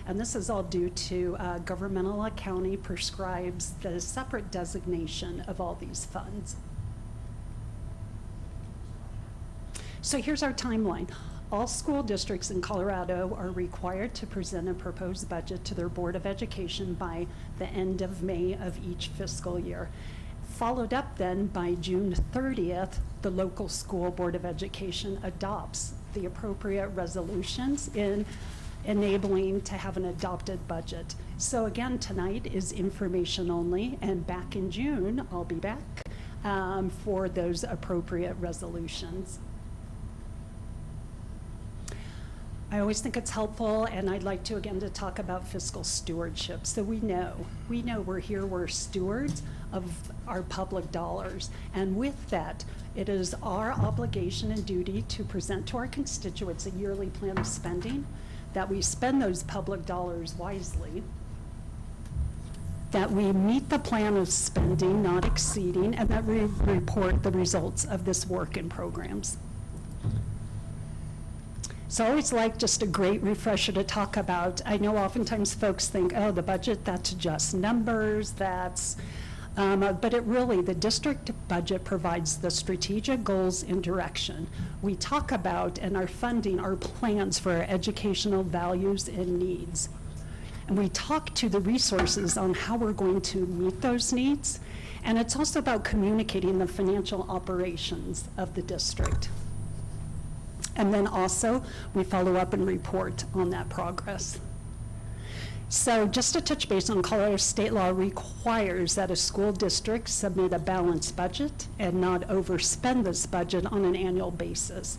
And this is all due to governmental accounting prescribes the separate designation of all these funds. So here's our timeline. All school districts in Colorado are required to present a proposed budget to their Board of Education by the end of May of each fiscal year. Followed up then by June 30th, the local school Board of Education adopts the appropriate resolutions in enabling to have an adopted budget. So again, tonight is information only, and back in June, I'll be back for those appropriate resolutions. I always think it's helpful, and I'd like to again to talk about fiscal stewardship. So we know we're here, we're stewards of our public dollars. And with that, it is our obligation and duty to present to our constituents a yearly plan of spending, that we spend those public dollars wisely, that we meet the plan of spending, not exceeding, and that we report the results of this work in programs. So I always like just a great refresher to talk about. I know oftentimes folks think, oh, the budget, that's just numbers, but it really, the district budget provides the strategic goals and direction. We talk about and our funding, our plans for our educational values and needs. And we talk to the resources on how we're going to meet those needs. And it's also about communicating the financial operations of the district. And then also, we follow up and report on that progress. So just to touch base on, Colorado state law requires that a school district submit a balanced budget and not overspend this budget on an annual basis.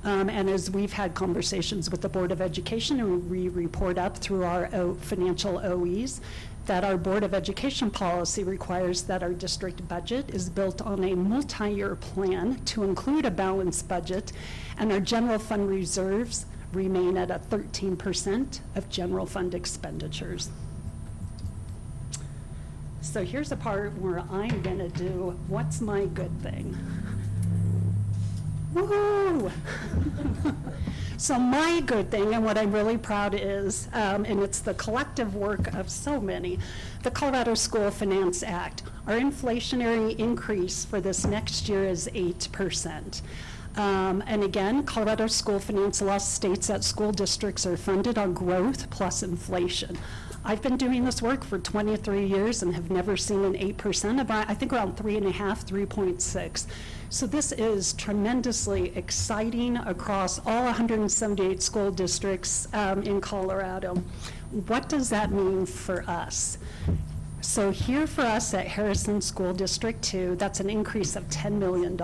And as we've had conversations with the Board of Education, and we report up through our financial OEs, that our Board of Education policy requires that our district budget is built on a multi-year plan to include a balanced budget, and our general fund reserves remain at a 13% of general fund expenditures. So here's a part where I'm gonna do, what's my good thing? Woo! So my good thing, and what I'm really proud is, and it's the collective work of so many, the Colorado School Finance Act. Our inflationary increase for this next year is 8%. And again, Colorado School Finance Law states that school districts are funded on growth plus inflation. I've been doing this work for 23 years and have never seen an 8%, about, I think around 3.5, 3.6. So this is tremendously exciting across all 178 school districts in Colorado. What does that mean for us? So here for us at Harrison School District 2, that's an increase of $10 million.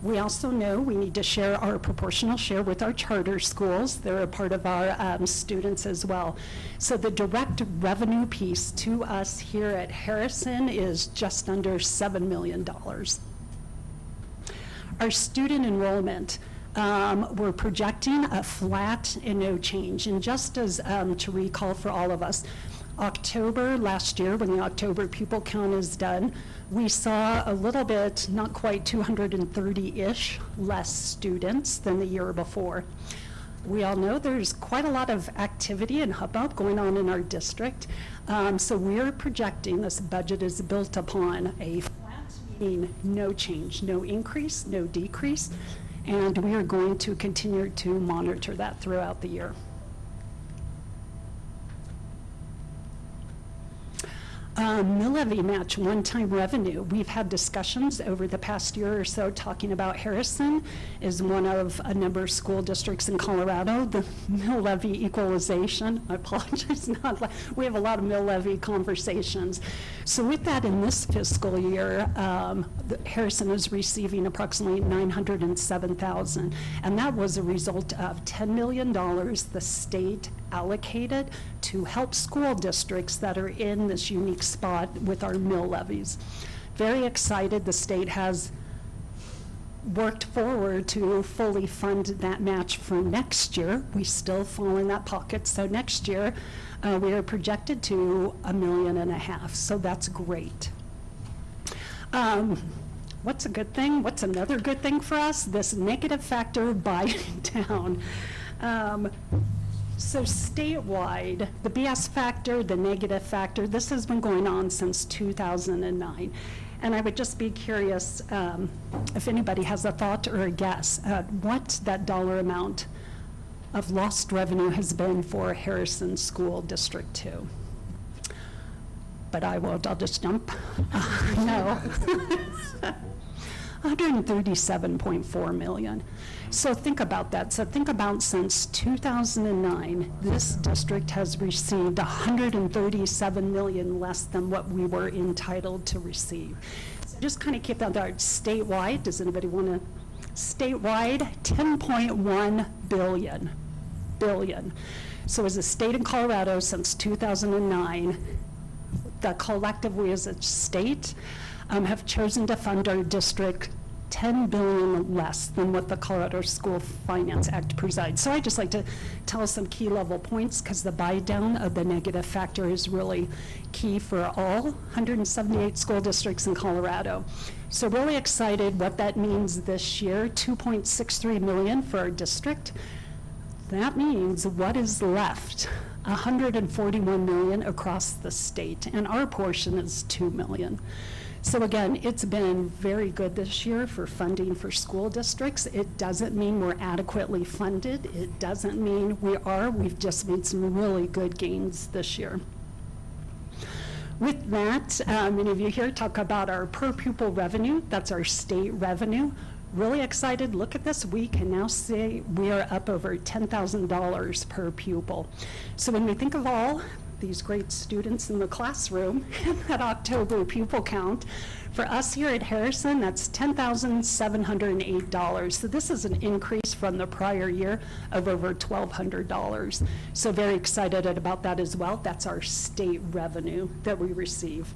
We also know we need to share our proportional share with our charter schools. They're a part of our students as well. So the direct revenue piece to us here at Harrison is just under $7 million. Our student enrollment, we're projecting a flat and no change. And just as to recall for all of us, October last year, when the October pupil count is done, we saw a little bit, not quite 230-ish less students than the year before. We all know there's quite a lot of activity and hubbub going on in our district. So we're projecting this budget is built upon a flat, meaning no change, no increase, no decrease, and we are going to continue to monitor that throughout the year. Mill levy match one-time revenue. We've had discussions over the past year or so talking about Harrison is one of a number of school districts in Colorado. The mill levy equalization, I apologize, we have a lot of mill levy conversations. So with that, in this fiscal year, Harrison is receiving approximately $907,000, and that was a result of $10 million the state allocated to help school districts that are in this unique spot with our mill levies. Very excited. The state has worked forward to fully fund that match for next year. We still fall in that pocket. So next year, we are projected to $1.5 million. So that's great. What's a good thing? What's another good thing for us? This negative factor by down. So statewide, the BS factor, the negative factor, this has been going on since 2009. And I would just be curious if anybody has a thought or a guess at what that dollar amount of lost revenue has been for Harrison School District 2. But I'll just jump. No. $137.4 million. So think about that. So think about since 2009, this district has received $137 million less than what we were entitled to receive. So just kind of keep that there. Statewide, does anybody want to? Statewide, $10.1 billion. So as a state in Colorado since 2009, the collective, we as a state, have chosen to fund our district $10 billion less than what the Colorado School Finance Act provides. So I'd just like to tell some key level points because the buy down of the negative factor is really key for all 178 school districts in Colorado. So really excited what that means this year, $2.63 million for our district. That means what is left, $141 million across the state, and our portion is $2 million. So again, it's been very good this year for funding for school districts. It doesn't mean we're adequately funded. It doesn't mean we are. We've just made some really good gains this year. With that, many of you here talk about our per pupil revenue. That's our state revenue. Really excited. Look at this. We can now say we are up over $10,000 per pupil. So when we think of all these great students in the classroom and that October pupil count, for us here at Harrison, that's $10,708. So this is an increase from the prior year of over $1,200. So very excited about that as well. That's our state revenue that we receive.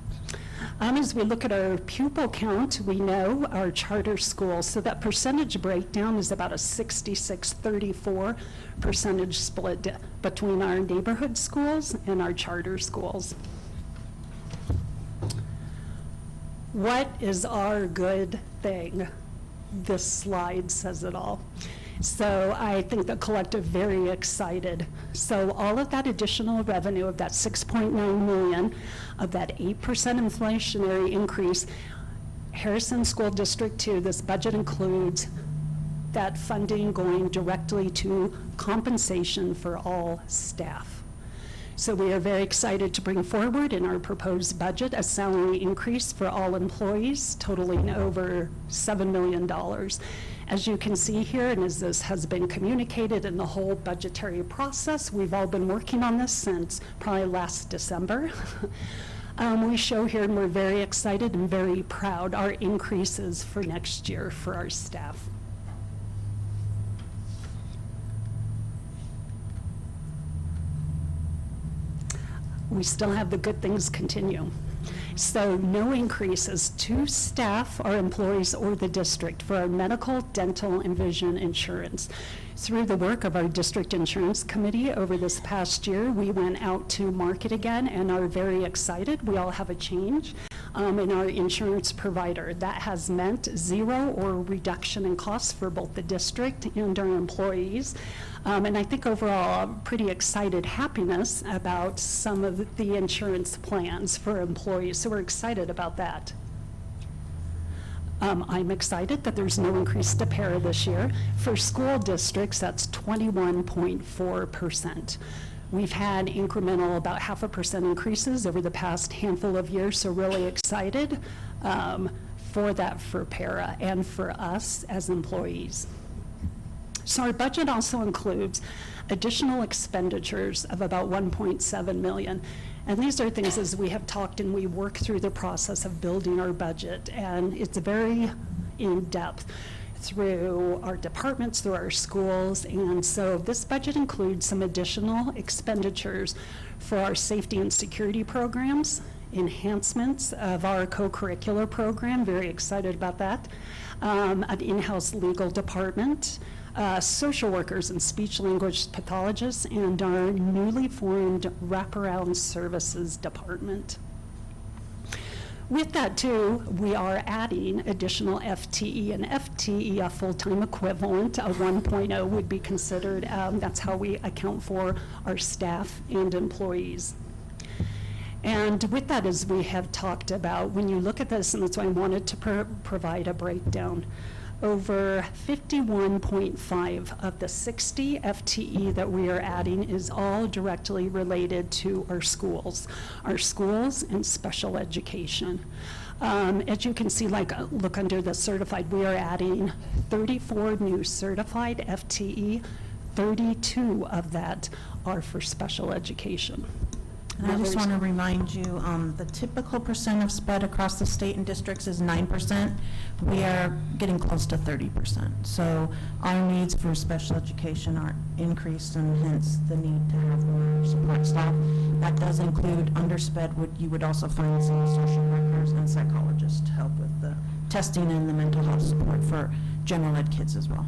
As we look at our pupil count, we know our charter schools, so that percentage breakdown is about a 66-34 percentage split between our neighborhood schools and our charter schools. What is our good thing? This slide says it all. So I think the collective very excited. So all of that additional revenue of that $6.9 million, of that 8% inflationary increase, Harrison School District 2, this budget includes that funding going directly to compensation for all staff. So we are very excited to bring forward in our proposed budget a salary increase for all employees totaling over $7 million. As you can see here, and as this has been communicated in the whole budgetary process, we've all been working on this since probably last December. We show here, and we're very excited and very proud, our increases for next year for our staff. We still have the good things continue. So no increases to staff, our employees, or the district for our medical, dental, and vision insurance. Through the work of our district insurance committee over this past year, we went out to market again and are very excited. We all have a change in our insurance provider. That has meant zero or reduction in costs for both the district and our employees. And I think overall, pretty excited happiness about some of the insurance plans for employees. So we're excited about that. I'm excited that there's no increase to para this year. For school districts, that's 21.4%. We've had incremental about 0.5% increases over the past handful of years, so really excited for that for para and for us as employees. So our budget also includes additional expenditures of about $1.7 million. And these are things as we have talked and we work through the process of building our budget, and it's very in-depth through our departments, through our schools, and so this budget includes some additional expenditures for our safety and security programs, enhancements of our co-curricular program, very excited about that, an in-house legal department, social workers and speech language pathologists, and our newly formed wraparound services department. With that too, we are adding additional FTE, and FTE, a full-time equivalent of 1.0 would be considered. That's how we account for our staff and employees. And with that, as we have talked about, when you look at this, and that's why I wanted to provide a breakdown, over 51.5 of the 60 FTE that we are adding is all directly related to our schools and special education. As you can see, look under the certified, we are adding 34 new certified FTE, 32 of that are for special education. And I just want to remind you, the typical percent of SPED across the state and districts is 9%. We are getting close to 30%. So our needs for special education are increased, and hence the need to have more support staff. That does include under SPED, you would also find some social workers and psychologists to help with the testing and the mental health support for general ed kids as well.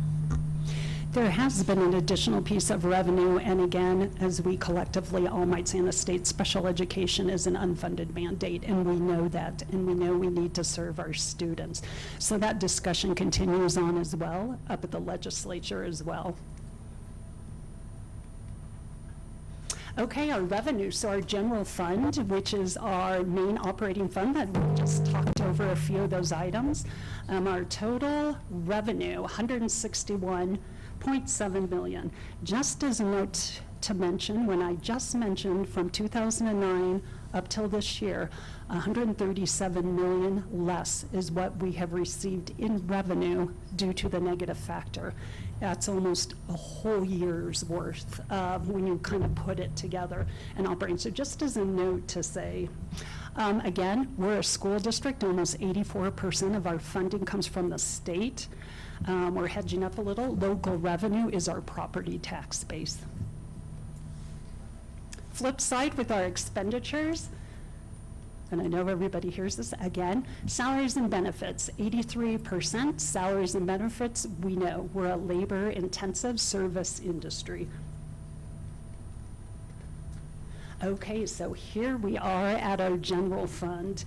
There has been an additional piece of revenue, and again, as we collectively all might say in the state, special education is an unfunded mandate, and we know that, and we know we need to serve our students. So that discussion continues on as well, up at the legislature as well. Okay, our revenue, so our general fund, which is our main operating fund that we just talked over a few of those items. Our total revenue, $161.7 million. Just as a note to mention, when I just mentioned from 2009 up till this year, $137 million less is what we have received in revenue due to the negative factor. That's almost a whole year's worth when you kind of put it together and operating. So just as a note to say, again, we're a school district. Almost 84% of our funding comes from the state. We're hedging up a little. Local revenue is our property tax base. Flip side with our expenditures, and I know everybody hears this again, salaries and benefits, 83% salaries and benefits. We know we're a labor-intensive service industry. Okay, so here we are at our general fund.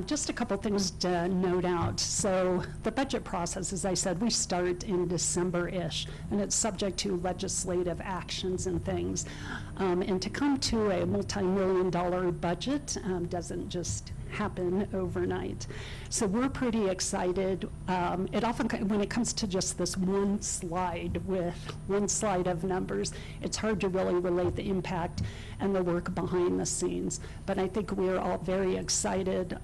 Just a couple things to note out. So the budget process, as I said, we start in December-ish, and it's subject to legislative actions and things. And to come to a multi-million-dollar budget doesn't just happen overnight. So we're pretty excited. It often, when it comes to just this one slide with one slide of numbers, it's hard to really relate the impact and the work behind the scenes. But I think we're all very excited,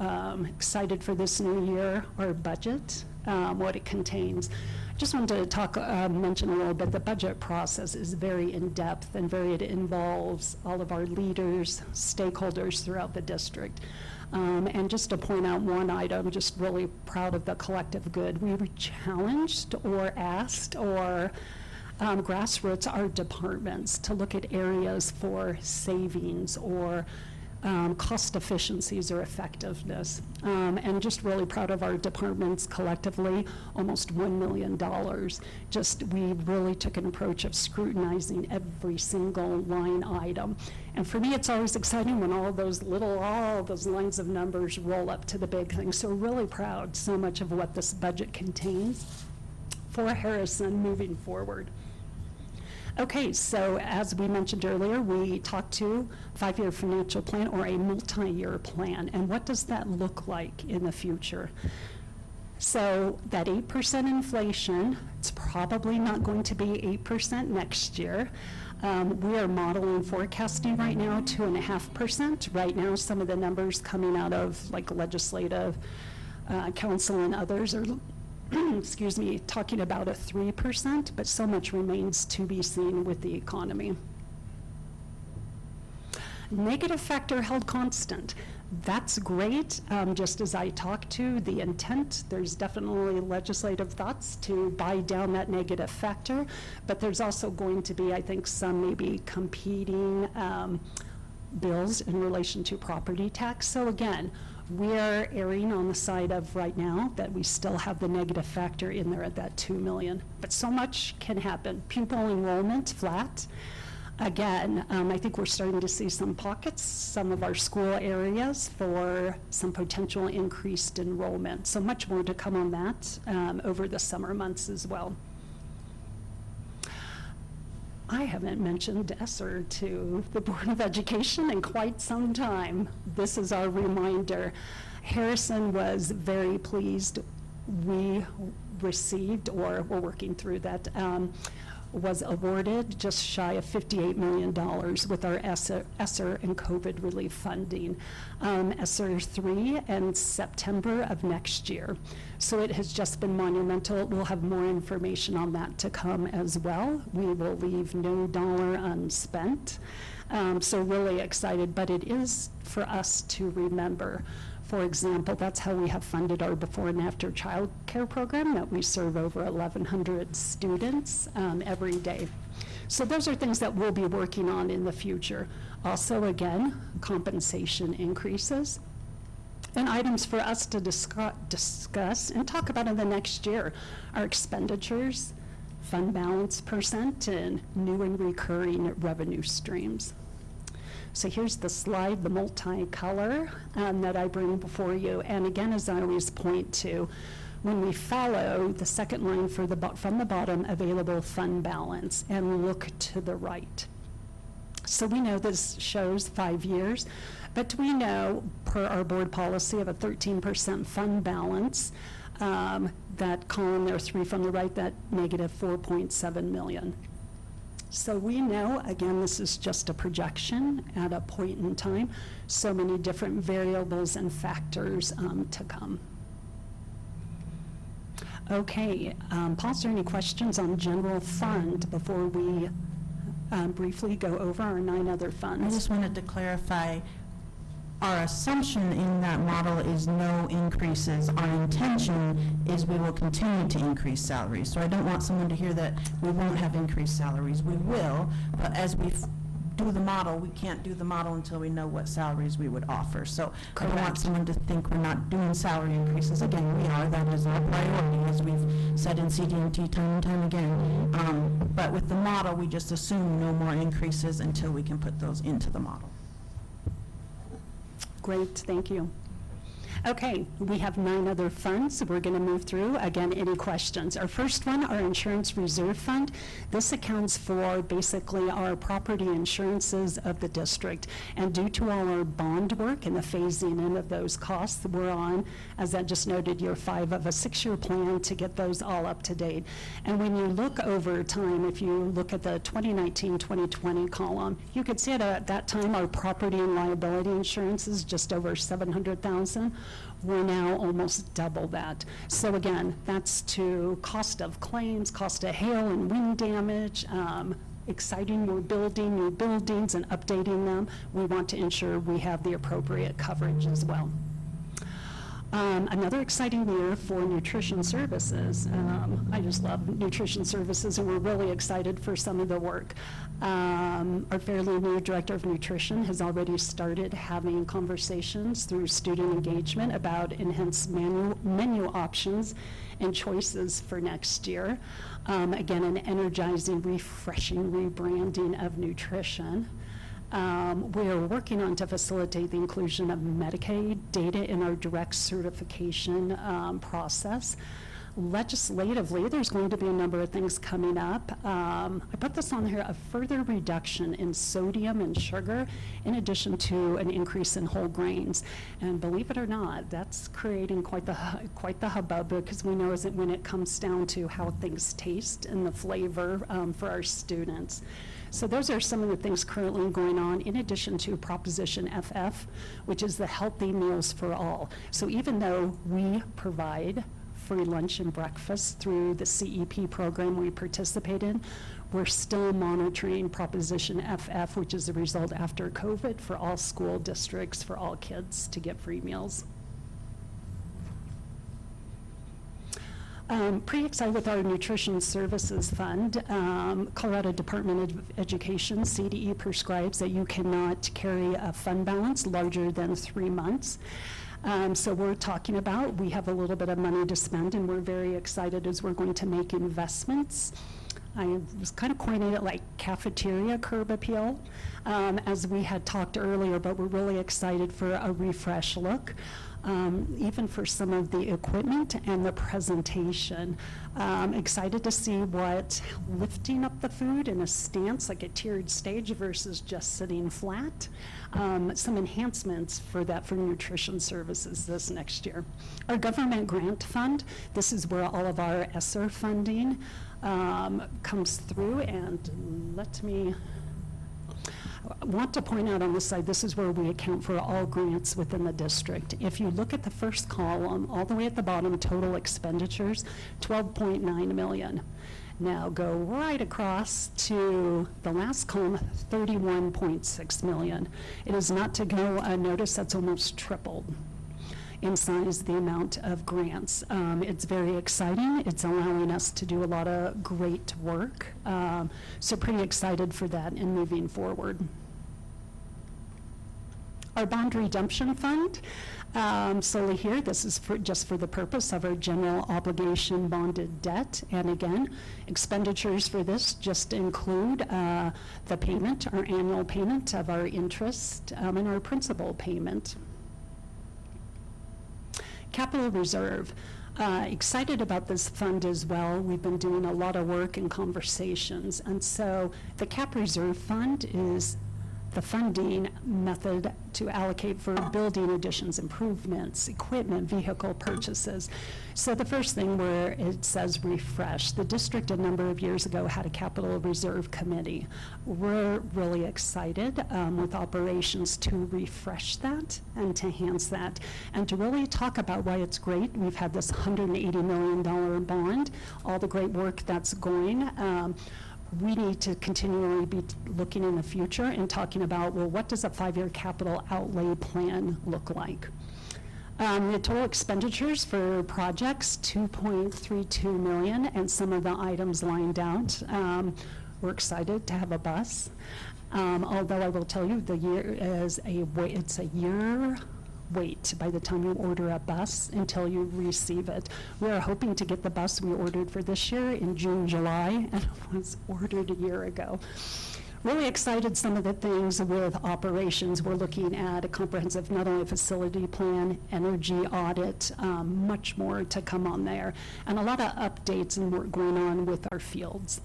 excited for this new year, our budget, what it contains. Just wanted to mention a little bit, the budget process is very in-depth and it involves all of our leaders, stakeholders throughout the district. And just to point out one item, just really proud of the collective good. We were challenged or asked or grassroots our departments to look at areas for savings or cost efficiencies or effectiveness. And just really proud of our departments collectively, almost $1 million. We really took an approach of scrutinizing every single line item. And for me, it's always exciting when all those lines of numbers roll up to the big thing. So really proud so much of what this budget contains for Harrison moving forward. Okay, so as we mentioned earlier, we talked to 5-year financial plan or a multi-year plan. And what does that look like in the future? So that 8% inflation, it's probably not going to be 8% next year. We are modeling forecasting right now 2.5%. Right now, some of the numbers coming out of like legislative council and others are excuse me, talking about a 3%, but so much remains to be seen with the economy. Negative factor held constant. That's great. Just as I talked to the intent, there's definitely legislative thoughts to buy down that negative factor, but there's also going to be, I think, some maybe competing bills in relation to property tax. So again, we're erring on the side of right now that we still have the negative factor in there at that 2 million. But so much can happen. Pupil enrollment flat. Again, I think we're starting to see some pockets, some of our school areas for some potential increased enrollment. So much more to come on that over the summer months as well. I haven't mentioned ESSER to the Board of Education in quite some time. This is our reminder. Harrison was very pleased. We received, or we're working through that, was awarded just shy of $58 million with our ESSER and COVID relief funding. ESSER 3 in September of next year. So it has just been monumental. We'll have more information on that to come as well. We will leave no dollar unspent. So really excited, but it is for us to remember. For example, that's how we have funded our before and after child care program that we serve over 1,100 students every day. So those are things that we'll be working on in the future. Also, again, compensation increases and items for us to discuss and talk about in the next year are expenditures, fund balance percent, and new and recurring revenue streams. So here's the slide, the multicolor that I bring before you. And again, as I always point to, when we follow the second line from the bottom, available fund balance, and look to the right. So we know this shows 5 years, but we know per our board policy of a 13% fund balance, that column there, 3 from the right, that negative 4.7 million. So we know, again, this is just a projection at a point in time, so many different variables and factors to come. Okay, Paul, is there any questions on general fund before we briefly go over our 9 other funds? I just wanted to clarify, our assumption in that model is no increases. Our intention is we will continue to increase salaries. So I don't want someone to hear that we won't have increased salaries. We will, but as we do the model, we can't do the model until we know what salaries we would offer. So I don't want someone to think we're not doing salary increases. Again, we are. That is our priority, as we've said in CD&T time and time again. But with the model, we just assume no more increases until we can put those into the model. Great, thank you. Okay, we have 9 other funds we're going to move through. Again, any questions? Our first one, our insurance reserve fund. This accounts for basically our property insurances of the district. And due to all our bond work and the phasing in of those costs, we're on, as I just noted, year 5 of a 6-year plan to get those all up to date. And when you look over time, if you look at the 2019-2020 column, you could see at that time our property and liability insurance is just over $700,000. We're now almost double that. So again, that's to cost of claims, cost of hail and wind damage, exciting, we're building new buildings and updating them. We want to ensure we have the appropriate coverage as well. Another exciting year for nutrition services. I just love nutrition services, and we're really excited for some of the work. Our fairly new director of nutrition has already started having conversations through student engagement about enhanced menu options and choices for next year. Again, an energizing, refreshing rebranding of nutrition. We're working on to facilitate the inclusion of Medicaid data in our direct certification process. Legislatively, there's going to be a number of things coming up. I put this on here, a further reduction in sodium and sugar, in addition to an increase in whole grains. And believe it or not, that's creating quite the hubbub, because we know when it comes down to how things taste and the flavor for our students. So those are some of the things currently going on, in addition to Proposition FF, which is the Healthy Meals for All. So even though we provide free lunch and breakfast through the CEP program we participate in, we're still monitoring Proposition FF, which is the result after COVID for all school districts, for all kids to get free meals. Pretty excited with our Nutrition Services Fund. Colorado Department of Education, CDE, prescribes that you cannot carry a fund balance larger than 3 months. So we're talking about, we have a little bit of money to spend, and we're very excited as we're going to make investments. I was kind of coining it like cafeteria curb appeal, as we had talked earlier, but we're really excited for a refresh look. even for some of the equipment and the presentation. Excited to see what lifting up the food in a stance, like a tiered stage versus just sitting flat. Some enhancements for that for nutrition services this next year. Our government grant fund, this is where all of our ESSER funding comes through, and I want to point out on this side, this is where we account for all grants within the district. If you look at the first column, all the way at the bottom, total expenditures, $12.9 million. Now go right across to the last column, $31.6 million. It is not to go unnoticed, that's almost tripled in size the amount of grants. It's very exciting. It's allowing us to do a lot of great work. So pretty excited for that and moving forward. Our bond redemption fund, solely here, this is just for the purpose of our general obligation bonded debt. And again, expenditures for this just include the payment, our annual payment of our interest and our principal payment. Capital Reserve, excited about this fund as well. We've been doing a lot of work and conversations. And so the Cap Reserve Fund is the funding method to allocate for building additions, improvements, equipment, vehicle purchases. So the first thing where it says refresh, the district a number of years ago had a capital reserve committee. We're really excited with operations to refresh that and to enhance that and to really talk about why it's great. We've had this $180 million bond, all the great work that's going. We need to continually be looking in the future and talking about, well, what does a 5-year capital outlay plan look like? The total expenditures for projects, $2.32 million, and some of the items lined out. We're excited to have a bus. Although I will tell you, the year is it's a year wait by the time you order a bus until you receive it. We are hoping to get the bus we ordered for this year in June, July, and it was ordered a year ago. Really excited some of the things with operations. We're looking at a comprehensive, not only facility plan, energy audit, much more to come on there, and a lot of updates and work going on with our fields.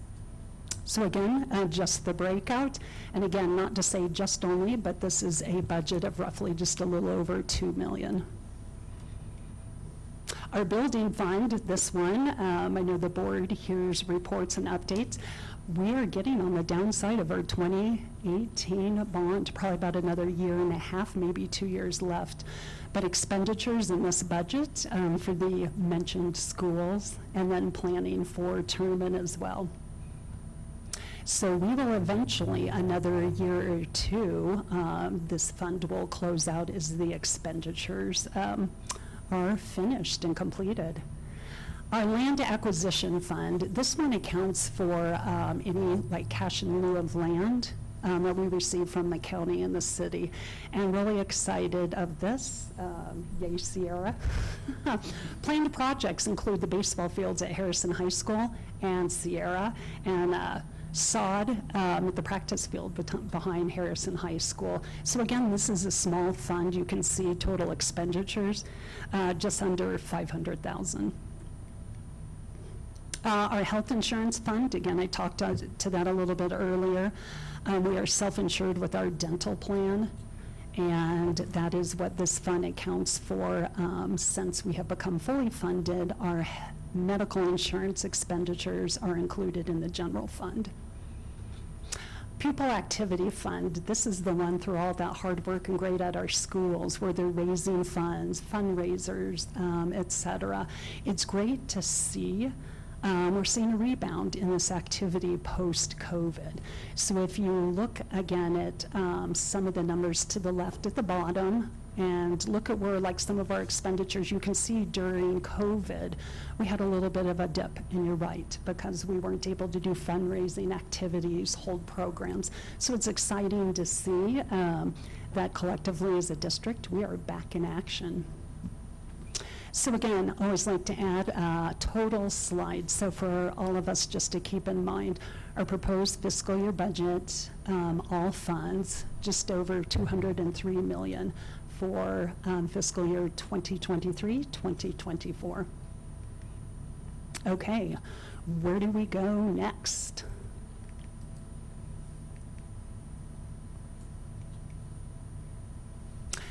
So again, just the breakout, and again, not to say just only, but this is a budget of roughly just a little over $2 million. Our building fund, this one, I know the board hears reports and updates. We are getting on the downside of our 2018 bond, probably about another year and a half, maybe 2 years left. But expenditures in this budget for the mentioned schools, and then planning for tournament as well. So we will eventually, another year or two, this fund will close out as the expenditures are finished and completed. Our land acquisition fund, this one accounts for any like cash in lieu of land that we receive from the county and the city. And really excited of this, yay Sierra. Planned projects include the baseball fields at Harrison High School and Sierra, and sod at the practice field behind Harrison High School. So again, this is a small fund. You can see total expenditures, just under $500,000. Our health insurance fund, again, I talked to that a little bit earlier. We are self-insured with our dental plan, and that is what this fund accounts for. Since we have become fully funded, our medical insurance expenditures are included in the general fund. Pupil Activity Fund, this is the one through all that hard work and great at our schools where they're raising funds, fundraisers, et cetera. It's great to see. We're seeing a rebound in this activity post-COVID. So if you look again at some of the numbers to the left at the bottom, and look at where like some of our expenditures, you can see during COVID, we had a little bit of a dip, and you're right, because we weren't able to do fundraising activities, hold programs. So it's exciting to see that collectively as a district, we are back in action. So again, I always like to add total slides. So for all of us just to keep in mind, our proposed fiscal year budget, all funds, just over $203 million. for fiscal year 2023-2024. Okay, where do we go next?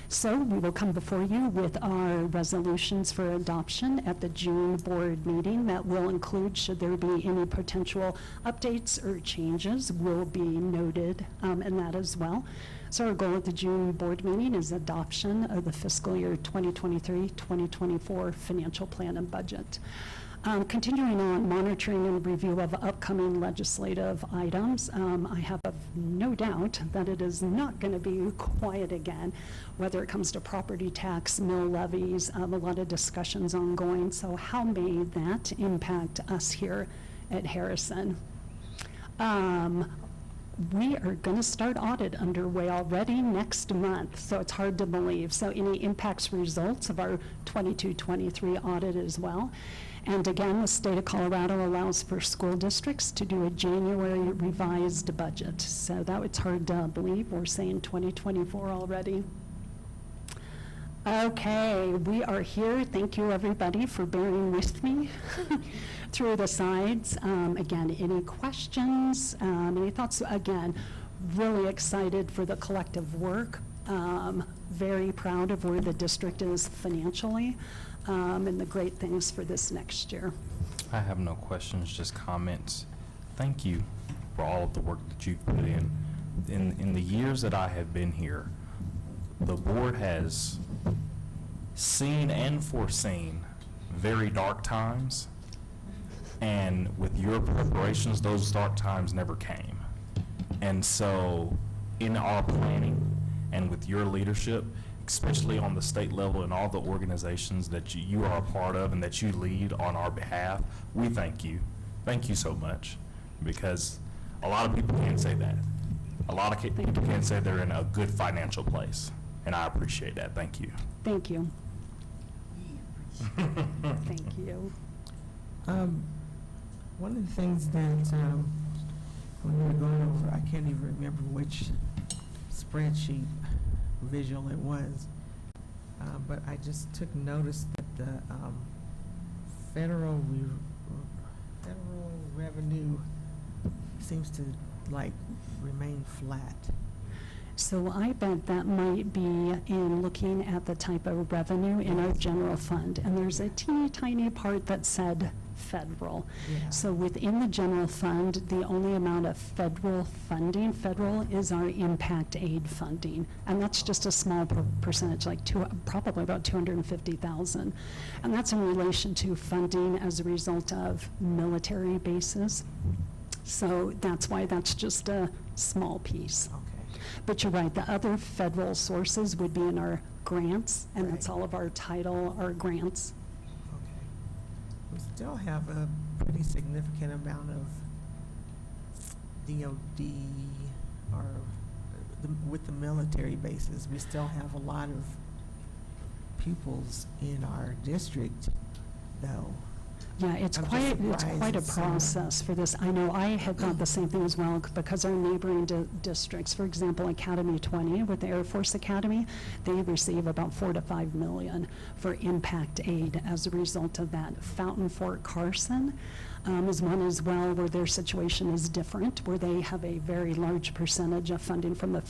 So we will come before you with our resolutions for adoption at the June board meeting. That will include, should there be any potential updates or changes, will be noted in that as well. So our goal at the June board meeting is adoption of the fiscal year 2023-2024 financial plan and budget. Continuing on, monitoring and review of upcoming legislative items. I have no doubt that it is not going to be quiet again, whether it comes to property tax, mill levies, a lot of discussions ongoing. So how may that impact us here at Harrison? We are going to start audit underway already next month, so it's hard to believe. So any impacts results of our 22-23 audit as well. And again, the state of Colorado allows for school districts to do a January revised budget. So that it's hard to believe. We're saying 2024 already. Okay, we are here. Thank you, everybody, for bearing with me through the sides. Again, any questions, any thoughts? Again, really excited for the collective work. Very proud of where the district is financially. And the great things for this next year. I have no questions, just comments. Thank you for all of the work that you've put in. In the years that I have been here, the board has seen and foreseen very dark times, and with your preparations, those dark times never came. And so in our planning and with your leadership, especially on the state level and all the organizations that you are a part of and that you lead on our behalf, we thank you. Thank you so much, because a lot of people can't say that. A lot of people can't say they're in a good financial place, and I appreciate that. Thank you. Thank you. Thank you. One of the things that when we were going over, I can't even remember which spreadsheet visual it was, but I just took notice that the federal revenue seems to remain flat. So I bet that might be in looking at the type of revenue in our general fund, and there's a teeny tiny part that said federal. Yeah. So within the general fund, the only amount of federal funding, is our impact aid funding, and that's just a small percentage, probably about 250,000, and that's in relation to funding as a result of military bases. So that's why that's just a small piece. Okay. But you're right, the other federal sources would be in our grants, and that's all of our title, our grants. We still have a pretty significant amount of DOD, or with the military bases, we still have a lot of pupils in our district, though. Yeah, it's I'm quite just a surprised process for this. I know I had thought the same thing as well, because our neighboring districts, for example, Academy 20 with the Air Force Academy, they receive about $4 to $5 million for impact aid as a result of that. Fountain Fort Carson is one as well, where their situation is different, where they have a very large percentage of funding from the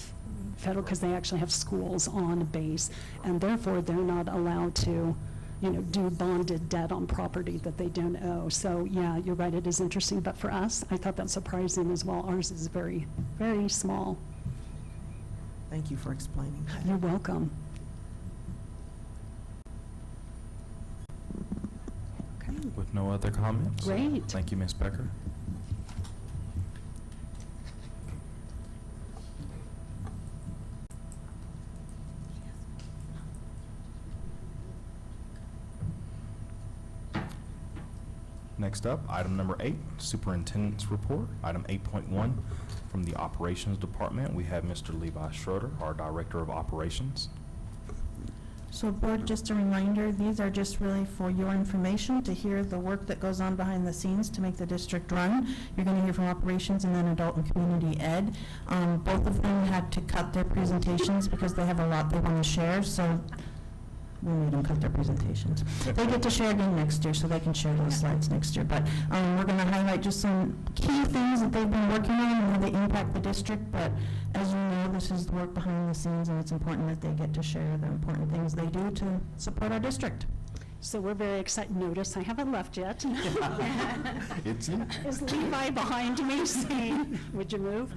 federal, because they actually have schools on base, and therefore they're not allowed to do bonded debt on property that they don't owe. So yeah, you're right, it is interesting. But for us, I thought that surprising as well. Ours is very, very small. Thank you for explaining that. You're welcome. Okay. With no other comments? Great. Thank you, Ms. Becker. Next up, item number 8, Superintendent's Report. Item 8.1, from the Operations Department, we have Mr. Levi Schroeder, our Director of Operations. So board, just a reminder, these are just really for your information to hear the work that goes on behind the scenes to make the district run. You're going to hear from operations and then adult and community ed. Both of them had to cut their presentations because they have a lot they want to share, so we made them cut their presentations. They get to share again next year, so they can share those slides next year. But we're going to highlight just some key things that they've been working on and how they impact the district. But as you know, this is the work behind the scenes, and it's important that they get to share the important things they do to support our district. So we're very excited. Notice I haven't left yet. It's you. Is Levi behind me saying, would you move?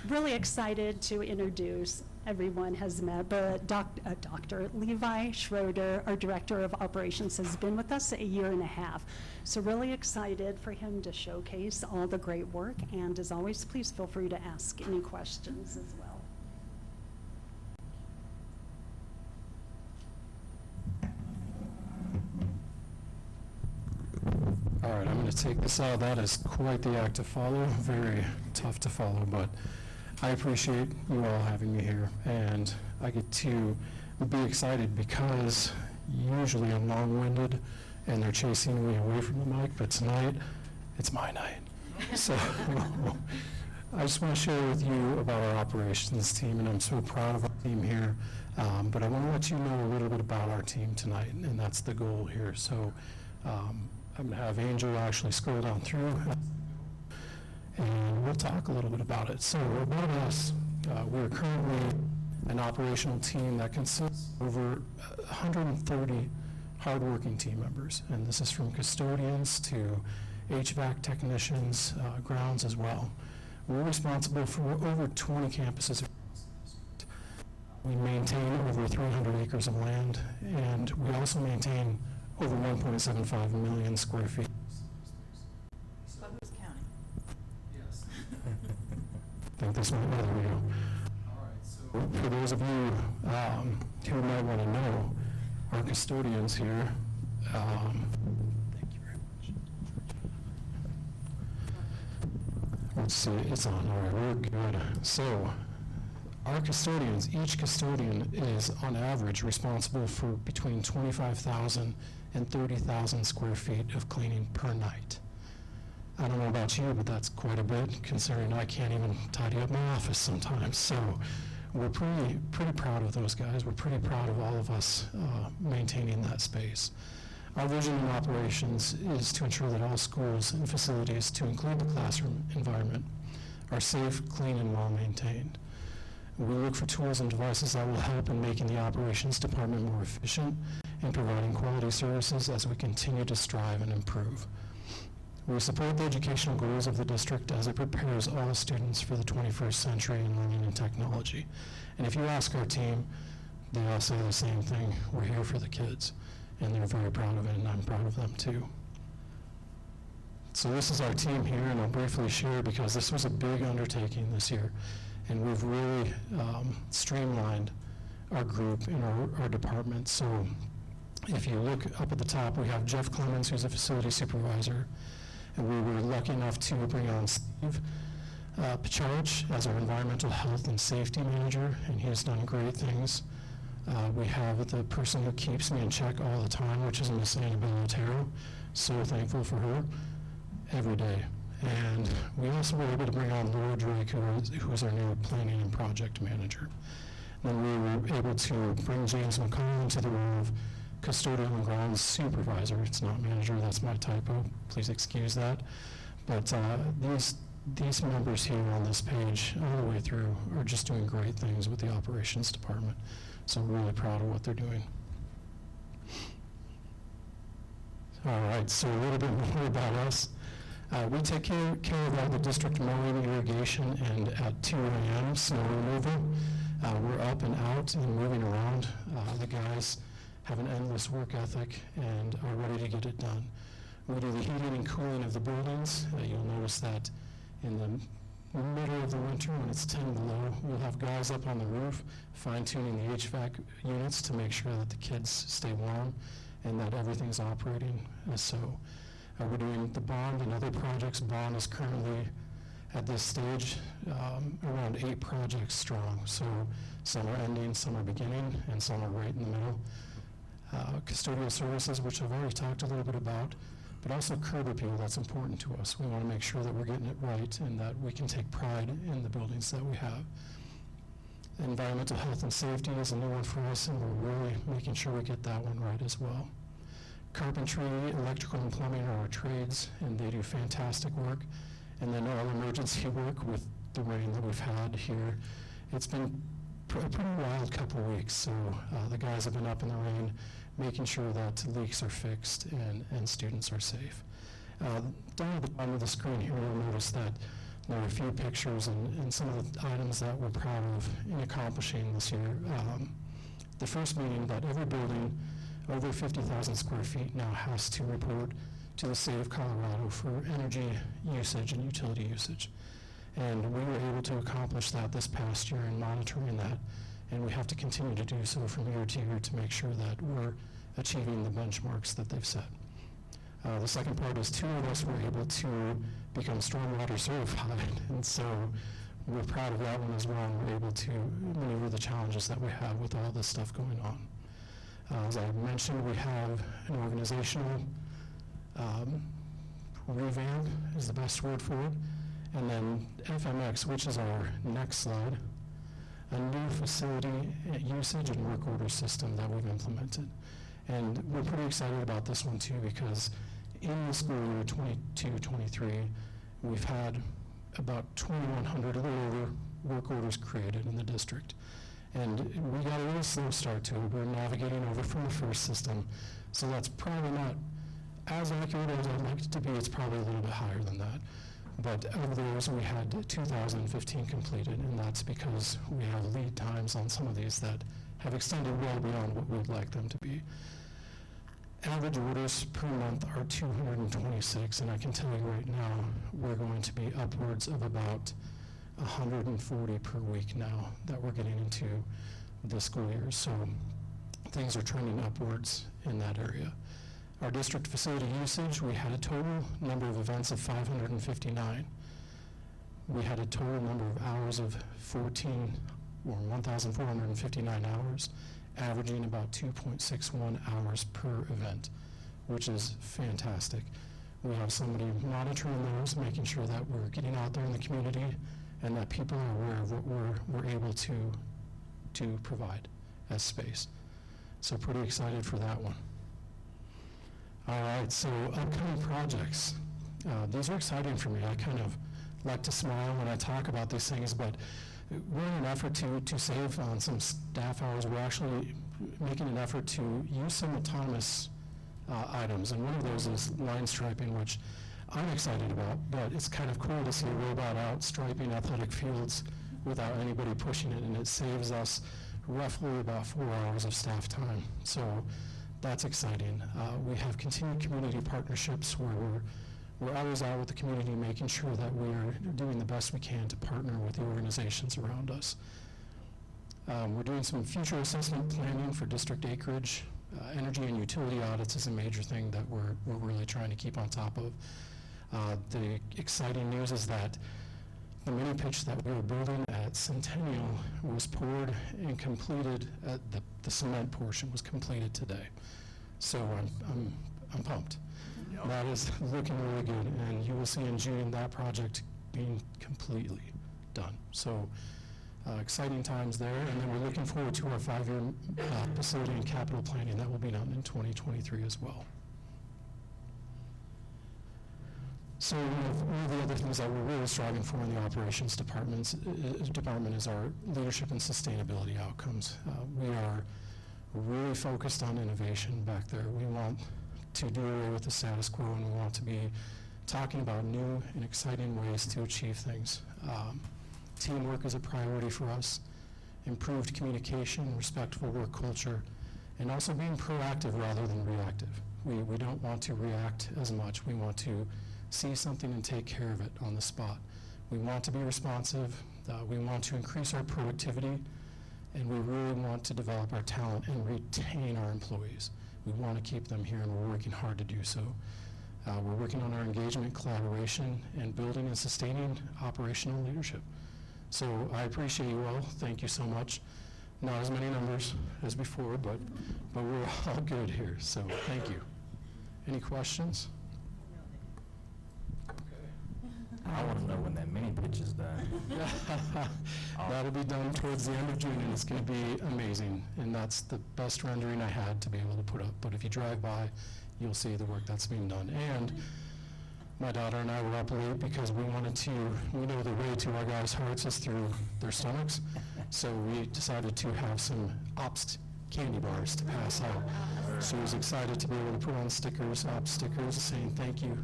Really excited to introduce, everyone has met, but Dr. Levi Schroeder, our Director of Operations, has been with us a year and a half. So really excited for him to showcase all the great work. And as always, please feel free to ask any questions as well. All right, I'm going to take this out. That is quite the act to follow, very tough to follow, but I appreciate you all having me here, and I get to be excited because usually I'm long-winded and they're chasing me away from the mic, but tonight, it's my night. So I just want to share with you about our operations team, and I'm so proud of our team here, but I want to let you know a little bit about our team tonight, and that's the goal here. So I'm going to have Angel actually scroll down through, and we'll talk a little bit about it. So about us, we're currently an operational team that consists of over 130 hardworking team members, and this is from custodians to HVAC technicians, grounds as well. We're responsible for over 20 campuses. We maintain over 300 acres of land, and we also maintain over 1.75 million square feet. So who's counting? Yes. I think this might, there we go. All right, so for those of you who might want to know, our custodians here, thank you very much. Let's see, it's on, all right, we're good. So, our custodians, each custodian is on average responsible for between 25,000 and 30,000 square feet of cleaning per night. I don't know about you, but that's quite a bit considering I can't even tidy up my office sometimes. So we're pretty proud of those guys. We're pretty proud of all of us maintaining that space. Our vision in operations is to ensure that all schools and facilities, to include the classroom environment, are safe, clean, and well maintained. We look for tools and devices that will help in making the operations department more efficient and providing quality services as we continue to strive and improve. We support the educational goals of the district as it prepares all students for the 21st century in learning and technology. And if you ask our team, they all say the same thing. We're here for the kids, and they're very proud of it, and I'm proud of them too. So this is our team here, and I'll briefly share because this was a big undertaking this year. And we've really streamlined our group in our department. So if you look up at the top, we have Jeff Clemens, who's a facility supervisor. And we were lucky enough to bring on Steve Picharich as our environmental health and safety manager, and he has done great things. We have the person who keeps me in check all the time, which is Miss Annabelle Otero. So thankful for her every day. And we also were able to bring on Laura Drake, who is our new planning and project manager. Then we were able to bring James McConnell into the role of custodial and grounds supervisor. It's not manager, that's my typo. Please excuse that. But these members here on this page all the way through are just doing great things with the operations department. So I'm really proud of what they're doing. All right, so a little bit more about us. We take care of all the district mowing, irrigation, and at 2 a.m. snow removal. We're up and out and moving around. The guys have an endless work ethic and are ready to get it done. We do the heating and cooling of the buildings. You'll notice that in the middle of the winter when it's 10 below, we'll have guys up on the roof fine-tuning the HVAC units to make sure that the kids stay warm and that everything's operating. We're doing the bond and other projects. Bond is currently at this stage around 8 projects strong. So some are ending, some are beginning, and some are right in the middle. custodial services, which I've already talked a little bit about, but also curb appeal. That's important to us. We want to make sure that we're getting it right and that we can take pride in the buildings that we have. Environmental health and safety is a new one for us, and we're really making sure we get that one right as well. Carpentry, electrical, and plumbing are our trades, and they do fantastic work. And then all emergency work with the rain that we've had here. It's been a pretty wild couple of weeks, so the guys have been up in the rain making sure that leaks are fixed and students are safe. Down at the bottom of the screen here, you'll notice that there are a few pictures and some of the items that we're proud of in accomplishing this year. The first meeting that every building over 50,000 square feet now has to report to the state of Colorado for energy usage and utility usage. And we were able to accomplish that this past year in monitoring that, and we have to continue to do so from year to year to make sure that we're achieving the benchmarks that they've set. The second part is 2 of us were able to become stormwater certified, and so we're proud of that one as well. We're able to maneuver the challenges that we have with all this stuff going on. As I mentioned, we have an organizational revamp is the best word for it. And then FMX, which is our next slide, a new facility usage and work order system that we've implemented. And we're pretty excited about this one too, because in the school year 22-23, we've had about 2,100, a little over, work orders created in the district. And we got a little slow start to it. We're navigating over from the first system, so that's probably not as accurate as I'd like it to be. It's probably a little bit higher than that. But of those, we had 2,015 completed, and that's because we have lead times on some of these that have extended well beyond what we'd like them to be. Average orders per month are 226, and I can tell you right now, we're going to be upwards of about 140 per week now that we're getting into the school year. So things are trending upwards in that area. Our district facility usage, we had a total number of events of 559. We had a total number of hours of 1,459 hours, averaging about 2.61 hours per event, which is fantastic. We have somebody monitoring those, making sure that we're getting out there in the community and that people are aware of what we're able to provide as space. So pretty excited for that one. All right, so upcoming projects. These are exciting for me. I kind of like to smile when I talk about these things, but we're in an effort to save on some staff hours. We're actually making an effort to use some autonomous items, and one of those is line striping, which I'm excited about, but it's kind of cool to see a robot out striping athletic fields without anybody pushing it, and it saves us roughly about 4 hours of staff time. So that's exciting. We have continued community partnerships where we're always out with the community, making sure that we're doing the best we can to partner with the organizations around us. We're doing some future assessment planning for district acreage. Energy and utility audits is a major thing that we're really trying to keep on top of. The exciting news is that the mini pitch that we were building at Centennial was poured and completed. The cement portion was completed today. So I'm pumped. Yep. That is looking really good, and you will see in June that project being completely done. So exciting times there, and then we're looking forward to our 5-year facility and capital planning that will be done in 2023 as well. So one of the other things that we're really striving for in the operations department is our leadership and sustainability outcomes. We are really focused on innovation back there. We want to do away with the status quo, and we want to be talking about new and exciting ways to achieve things. Teamwork is a priority for us, improved communication, respectful work culture, and also being proactive rather than reactive. We don't want to react as much. We want to see something and take care of it on the spot. We want to be responsive. We want to increase our productivity, and we really want to develop our talent and retain our employees. We want to keep them here, and we're working hard to do so. We're working on our engagement, collaboration, and building and sustaining operational leadership. So I appreciate you all. Thank you so much. Not as many numbers as before, but we're all good here, so thank you. Any questions? I want to know when that mini pitch is done. That'll be done towards the end of June, and it's going to be amazing. And that's the best rendering I had to be able to put up. But if you drive by, you'll see the work that's being done. And my daughter and I were up late because we know the way to our guys' hearts is through their stomachs. So we decided to have some Obst candy bars to pass out. So I was excited to be able to put on stickers, Obst stickers, saying thank you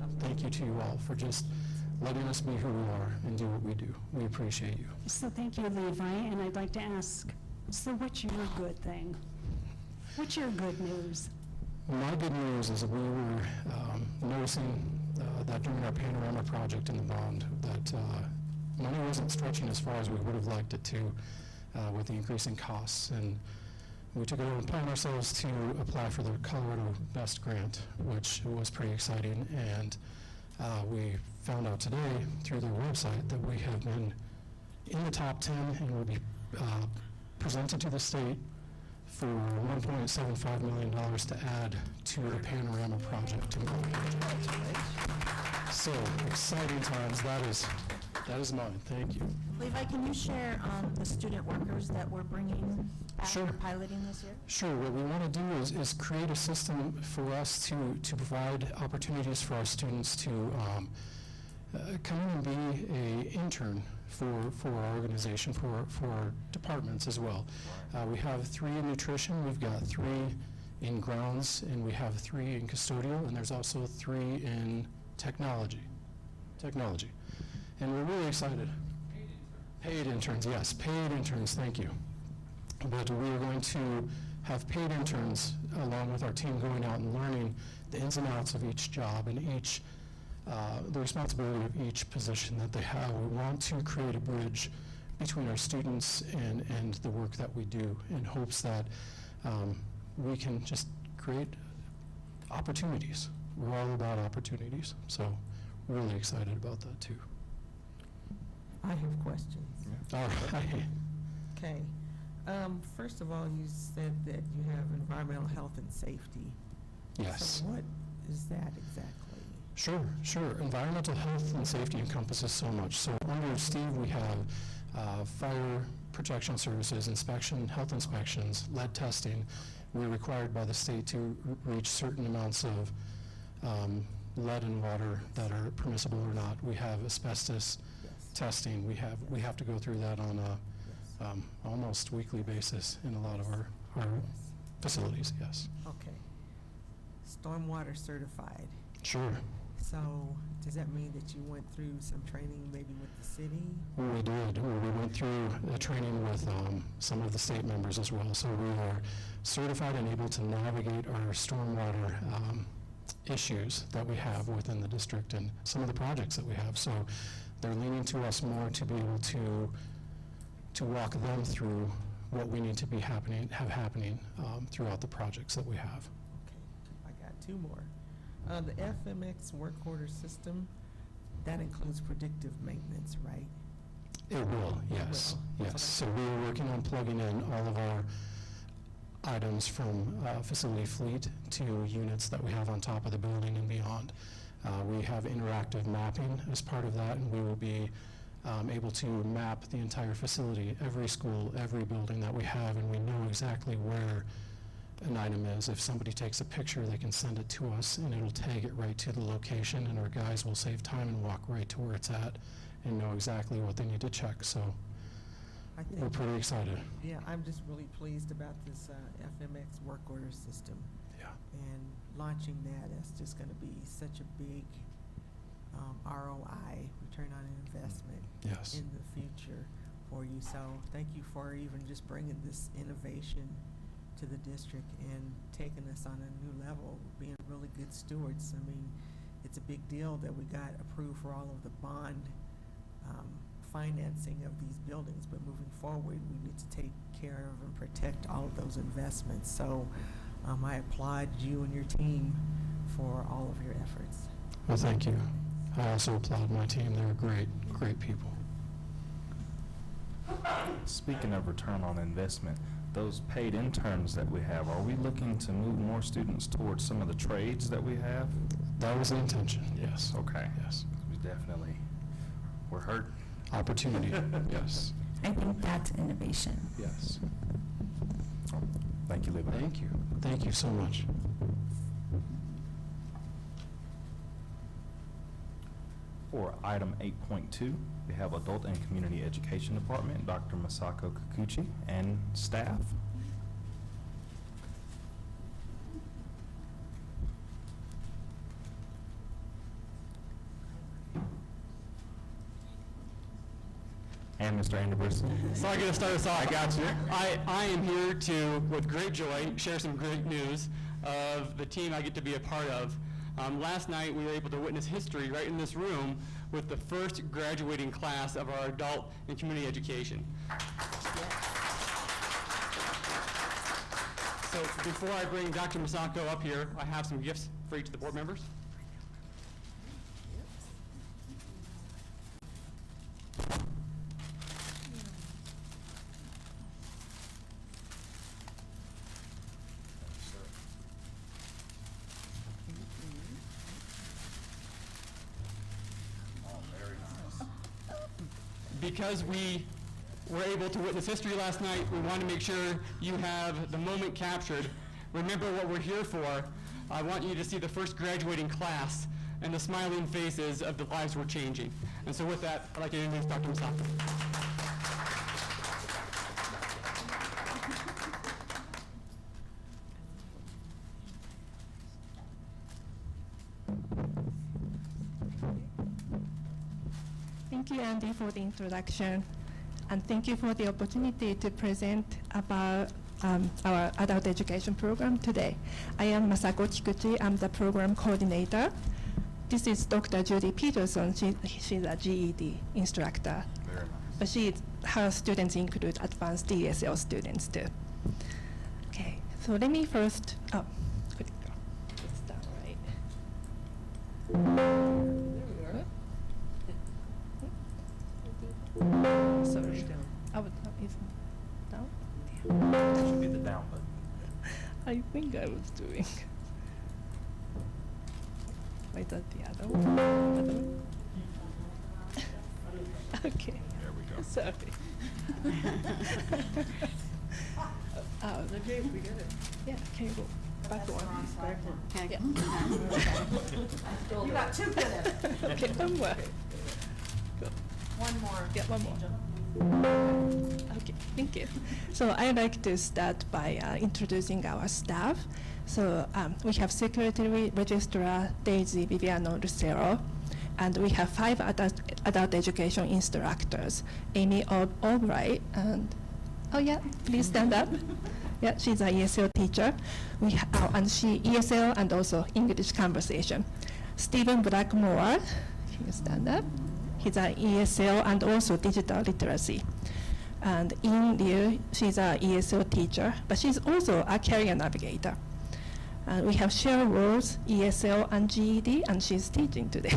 to you all for just letting us be who we are and do what we do. We appreciate you. So thank you, Levi, and I'd like to ask, so what's your good thing? What's your good news? My good news is that we were noticing that during our panorama project in the bond that money wasn't stretching as far as we would have liked it to with the increasing costs. And we took it upon ourselves to apply for the Colorado Best Grant, which was pretty exciting. And we found out today through their website that we have been in the top 10 and will be presented to the state for $1.75 million to add to the panorama project. So exciting times. That is mine. Thank you. Levi, can you share the student workers that we're bringing back or piloting this year? Sure. What we want to do is create a system for us to provide opportunities for our students to come in and be an intern for our organization, for our departments as well. We have 3 in nutrition, we've got 3 in grounds, and we have 3 in custodial, and there's also 3 in technology. And we're really excited. Paid interns, yes, paid interns, thank you. But we are going to have paid interns along with our team going out and learning the ins and outs of each job and the responsibility of each position that they have. We want to create a bridge between our students and the work that we do in hopes that we can just create opportunities. We're all about opportunities, so really excited about that too. I have questions. All right. Okay. First of all, you said that you have environmental health and safety. Yes. So what is that exactly? Sure. Environmental health and safety encompasses so much. So under Steve, we have fire protection services, health inspections, lead testing. We're required by the state to reach certain amounts of lead in water that are permissible or not. We have asbestos testing. We have to go through that on a almost weekly basis in a lot of our facilities. Yes. Okay. Stormwater certified. Sure. So does that mean that you went through some training maybe with the city? We did. We went through a training with some of the state members as well. So we are certified and able to navigate our stormwater issues that we have within the district and some of the projects that we have. So they're leaning to us more to be able to walk them through what we need to have happening throughout the projects that we have. Okay, I got 2 more. The FMX work order system, that includes predictive maintenance, right? It will, yes. Yes. So we are working on plugging in all of our items from facility fleet to units that we have on top of the building and beyond. We have interactive mapping as part of that, and we will be able to map the entire facility, every school, every building that we have, and we know exactly where an item is. If somebody takes a picture, they can send it to us, and it'll tag it right to the location, and our guys will save time and walk right to where it's at and know exactly what they need to check. So we're pretty excited. Yeah, I'm just really pleased about this FMX work order system. Yeah. And launching that's just going to be such a big ROI, return on investment, yes, in the future for you. So thank you for even just bringing this innovation to the district and taking us on a new level, being really good stewards. I mean, it's a big deal that we got approved for all of the bond financing of these buildings, but moving forward, we need to take care of and protect all of those investments. So I applaud you and your team for all of your efforts. Well, thank you. I also applaud my team. They're great people. Speaking of return on investment, those paid interns that we have, are we looking to move more students towards some of the trades that we have? That was the intention, yes. Okay. Yes. We definitely, we're hurt. Opportunity, yes. I think that's innovation. Yes. Thank you, Libby. Thank you. Thank you so much. For item 8.2, we have Adult and Community Education Department, Dr. Masako Kikuchi, and staff. And Mr. Anderson. So I'm going to start us off. I got you. I am here to, with great joy, share some great news of the team I get to be a part of. Last night, we were able to witness history right in this room with the first graduating class of our adult and community education. So before I bring Dr. Masako up here, I have some gifts for each of the board members. Because we were able to witness history last night, we want to make sure you have the moment captured. Remember what we're here for. I want you to see the first graduating class and the smiling faces of the lives we're changing. And so with that, I'd like to introduce Dr. Masako. Thank you, Andy, for the introduction, and thank you for the opportunity to present about our adult education program today. I am Masako Kikuchi. I'm the program coordinator. This is Dr. Judy Peterson. She's a GED instructor. Very nice. But her students include advanced ESL students too. Okay, so let me first, good go. It's done right. Sorry. Is down? That should be the down button. I think I was doing. Wait, that the other one? Other one? Okay. There we go. Sorry. Okay, we got it. Yeah, can you go back one? Yeah. You got two good at it. Okay, one more. Go. One more. Yeah, one more. Okay, thank you. So I'd like to start by introducing our staff. So we have Secretary Registrar Daisy Viviano Lucero, and we have 5 adult education instructors, Amy Albright, and oh yeah, please stand up. Yeah, she's an ESL teacher. And she ESL and also English conversation. Stephen Blackmore, can you stand up? He's an ESL and also digital literacy. And In Liu, she's an ESL teacher, but she's also a career navigator. And we have Cheryl Rose, ESL and GED, and she's teaching today,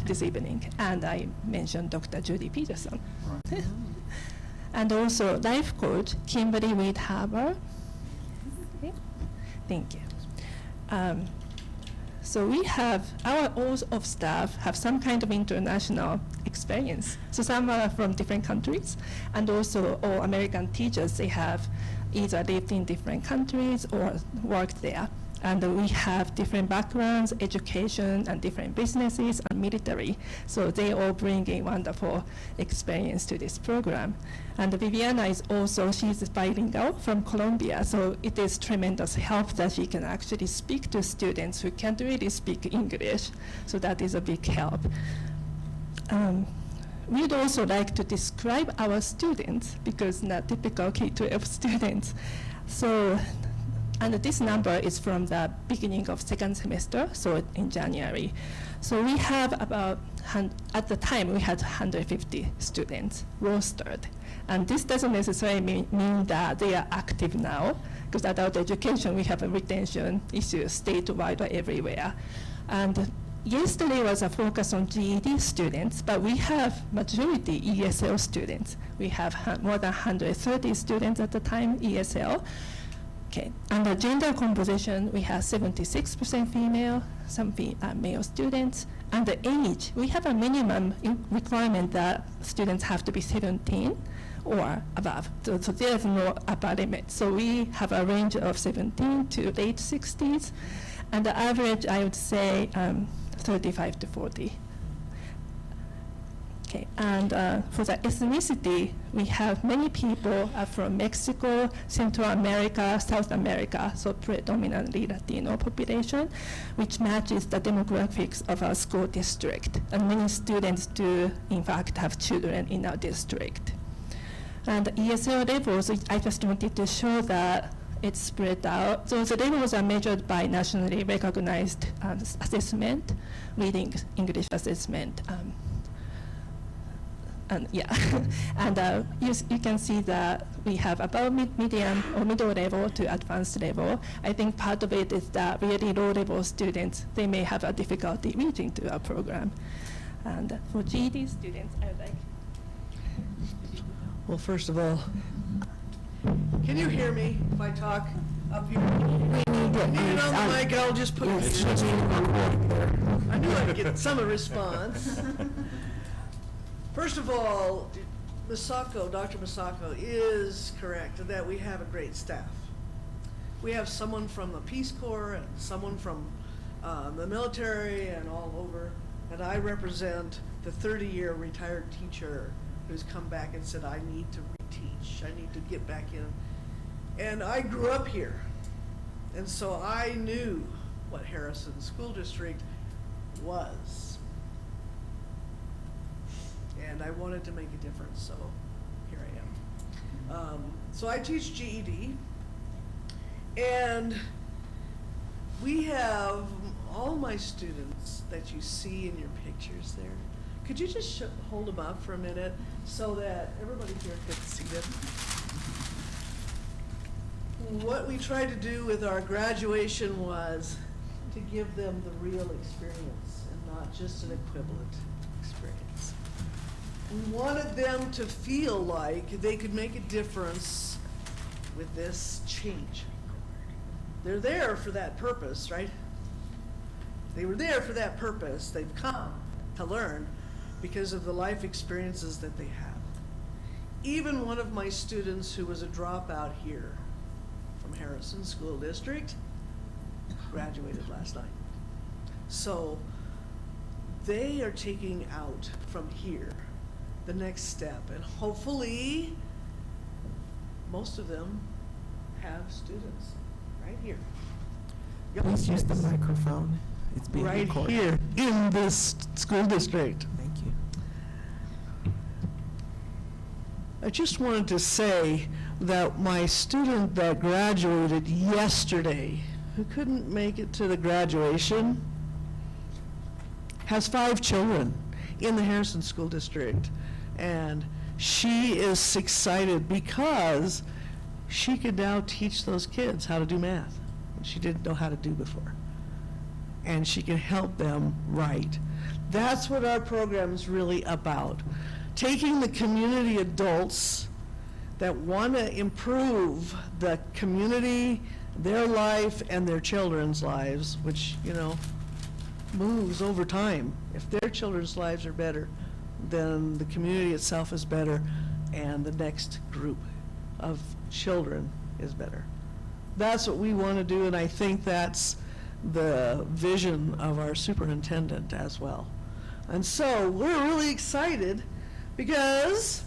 this evening. And I mentioned Dr. Judy Peterson. Right. And also life coach, Kimberly Wade Harbour. Okay. Thank you. So we have, all of staff have some kind of international experience. So some are from different countries, and also all American teachers, they have either lived in different countries or worked there. And we have different backgrounds, education, and different businesses and military. So they all bring a wonderful experience to this program. And Viviana is also, she's bilingual from Colombia, so it is tremendous help that she can actually speak to students who can't really speak English. So that is a big help. We'd also like to describe our students, because not typical K-12 students. So, and this number is from the beginning of second semester, so in January. So we have about, at the time, we had 150 students rostered. And this doesn't necessarily mean that they are active now, because adult education, we have a retention issue statewide or everywhere. And yesterday was a focus on GED students, but we have majority ESL students. We have more than 130 students at the time, ESL. Okay, and the gender composition, we have 76% female, some male students. And the age, we have a minimum requirement that students have to be 17 or above. So there's no upper limit. So we have a range of 17 to late 60s. And the average, I would say, 35 to 40. Okay, and for the ethnicity, we have many people from Mexico, Central America, South America, so predominantly Latino population, which matches the demographics of our school district. And many students do, in fact, have children in our district. And the ESL levels, I just wanted to show that it's spread out. So the levels are measured by nationally recognized assessment, reading English assessment. And yeah, and you can see that we have above medium or middle level to advanced level. I think part of it is that really low level students, they may have a difficulty reaching to our program. And for GED students, I would like. Well, first of all, can you hear me if I talk up here? We need it on the mic, I'll just put It's just recording there. I knew I'd get some response. First of all, Dr. Masako is correct that we have a great staff. We have someone from the Peace Corps and someone from the military and all over, and I represent the 30-year retired teacher who's come back and said, I need to reteach, I need to get back in. And I grew up here, and so I knew what Harrison School District was. And I wanted to make a difference, so here I am. So I teach GED, and we have all my students that you see in your pictures there. Could you just hold them up for a minute so that everybody here could see them? What we tried to do with our graduation was to give them the real experience and not just an equivalent experience. We wanted them to feel like they could make a difference with this change. They're there for that purpose, right? They were there for that purpose. They've come to learn because of the life experiences that they have. Even one of my students who was a dropout here from Harrison School District graduated last night. So they are taking out from here the next step, and hopefully most of them have students right here. Please use the microphone. It's being right recorded. here in this school district. Thank you. I just wanted to say that my student that graduated yesterday, who couldn't make it to the graduation, has 5 children in the Harrison School District. And she is excited because she could now teach those kids how to do math, which she didn't know how to do before. And she can help them write. That's what our program is really about. Taking the community adults that want to improve the community, their life, and their children's lives, which, you know, moves over time. If their children's lives are better, then the community itself is better, and the next group of children is better. That's what we want to do, and I think that's the vision of our superintendent as well. And so we're really excited because,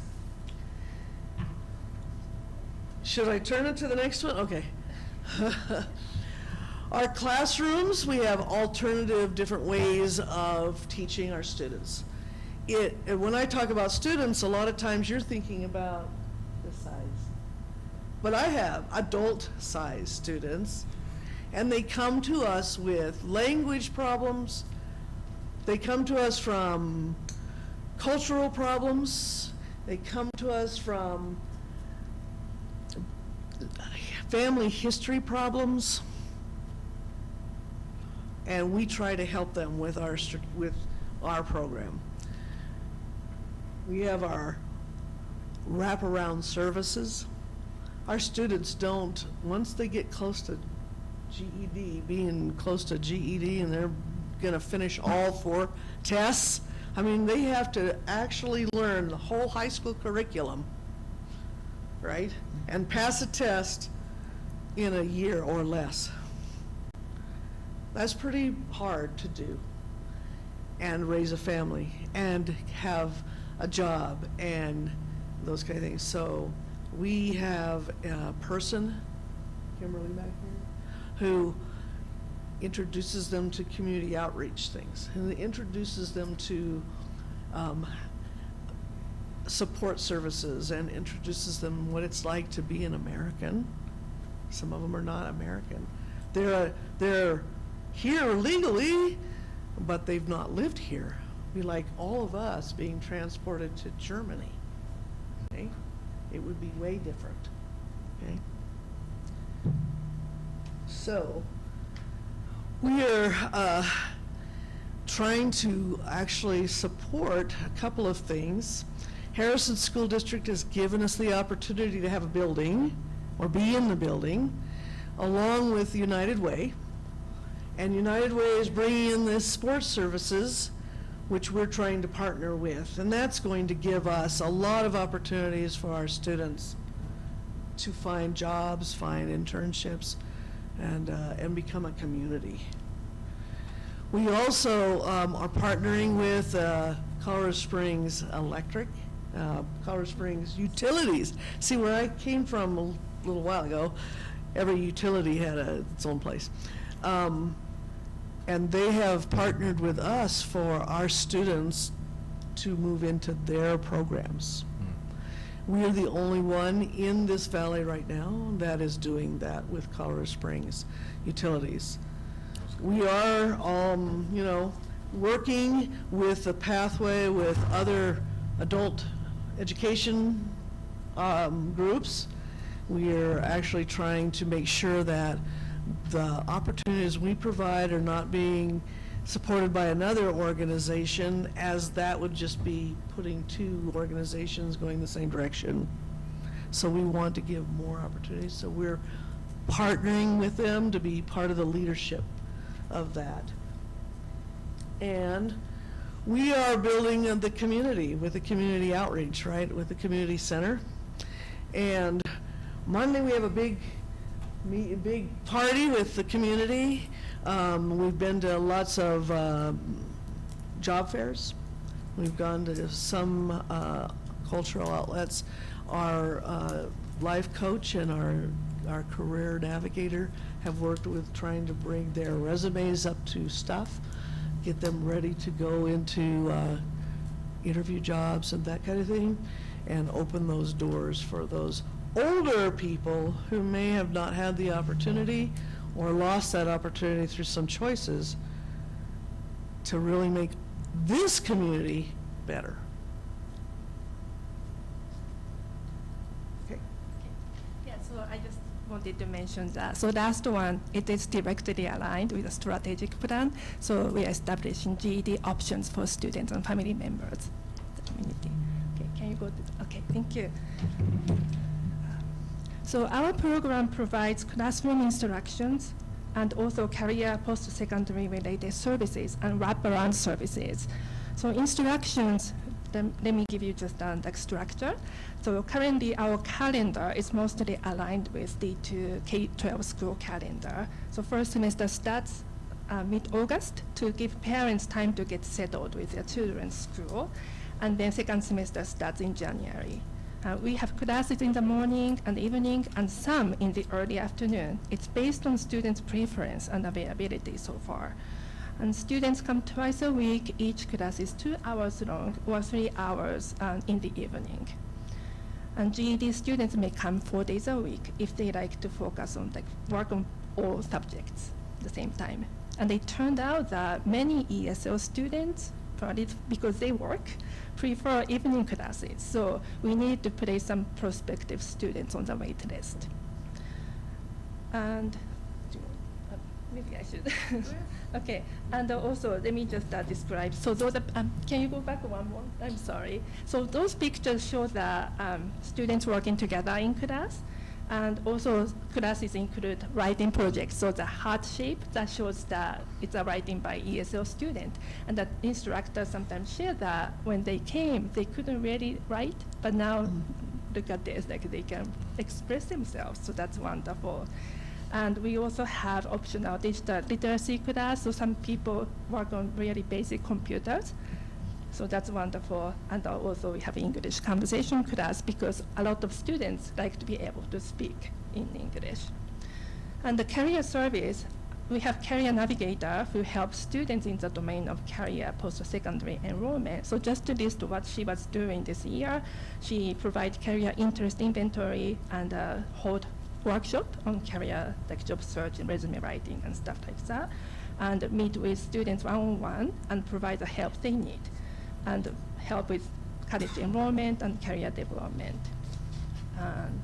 should I turn it to the next one? Okay. Our classrooms, we have alternative different ways of teaching our students. When I talk about students, a lot of times you're thinking about this size. But I have adult-sized students, and they come to us with language problems. They come to us from cultural problems. They come to us from family history problems. and we try to help them with our program. We have our wraparound services. Our students don't, once they get close to GED, being close to GED, and they're gonna finish all 4 tests, I mean, they have to actually learn the whole high school curriculum, right? And pass a test in a year or less. That's pretty hard to do, and raise a family, and have a job, and those kind of things. So we have a person, Kimberly back here, who introduces them to community outreach things, and introduces them to support services, and introduces them what it's like to be an American. Some of them are not American. They're here legally, but they've not lived here. Be like all of us being transported to Germany. Okay? It would be way different. Okay? So we are trying to actually support a couple of things. Harrison School District has given us the opportunity to have a building, or be in the building, along with United Way. And United Way is bringing in this sports services, which we're trying to partner with. And that's going to give us a lot of opportunities for our students to find jobs, find internships, and become a community. We also are partnering with Colorado Springs Electric, Colorado Springs Utilities. See, where I came from a little while ago, every utility had its own place. And they have partnered with us for our students to move into their programs. We are the only one in this valley right now that is doing that with Colorado Springs Utilities. We are, working with the pathway with other adult education groups. We are actually trying to make sure that the opportunities we provide are not being supported by another organization, as that would just be putting 2 organizations going the same direction. So we want to give more opportunities. So we're partnering with them to be part of the leadership of that. And we are building the community with the community outreach, right, with the community center. And Monday we have a big party with the community. We've been to lots of job fairs. We've gone to some cultural outlets. Our life coach and our career navigator have worked with trying to bring their resumes up to stuff, get them ready to go into interview jobs and that kind of thing, and open those doors for those older people who may have not had the opportunity or lost that opportunity through some choices to really make this community better. Okay. Yeah, so I just wanted to mention that. So last one, it is directly aligned with a strategic plan. So we are establishing GED options for students and family members of the community. Okay, can you go to, okay, thank you. So our program provides classroom instructions and also career post-secondary related services and wraparound services. So instructions, let me give you just the structure. So currently our calendar is mostly aligned with the K-12 school calendar. So first semester starts mid-August to give parents time to get settled with their children's school. And then second semester starts in January. We have classes in the morning and evening and some in the early afternoon. It's based on students' preference and availability so far. And students come twice a week. Each class is 2 hours long or 3 hours in the evening. And GED students may come 4 days a week if they like to focus on work on all subjects at the same time. And it turned out that many ESL students, probably because they work, prefer evening classes. So we need to place some prospective students on the wait list. And maybe I should. Okay, and also let me just describe. So those are, can you go back one more? I'm sorry. So those pictures show the students working together in class, and also classes include writing projects. So the heart shape that shows that it's a writing by ESL student, and the instructors sometimes share that when they came they couldn't really write, but now look at this, like they can express themselves. So that's wonderful. And we also have optional digital literacy class, so some people work on really basic computers. So that's wonderful. And also we have English conversation class because a lot of students like to be able to speak in English. And the career service, we have Career Navigator who helps students in the domain of career post-secondary enrollment. So just to list what she was doing this year, she provides career interest inventory and hold workshop on career, like job search and resume writing and stuff like that, and meet with students one-on-one and provide the help they need, and help with college enrollment and career development. And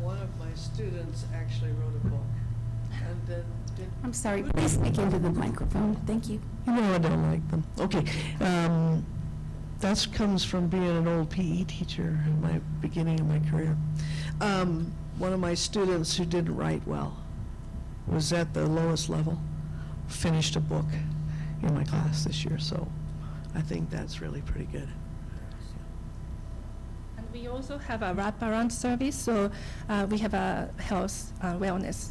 one of my students actually wrote a book, and then did. I'm sorry, please speak into the microphone. Thank you. You know I don't like them. Okay, that comes from being an old PE teacher in my beginning of my career. One of my students who didn't write well, was at the lowest level, finished a book in my class this year, so I think that's really pretty good. And we also have a wraparound service, so we have a health wellness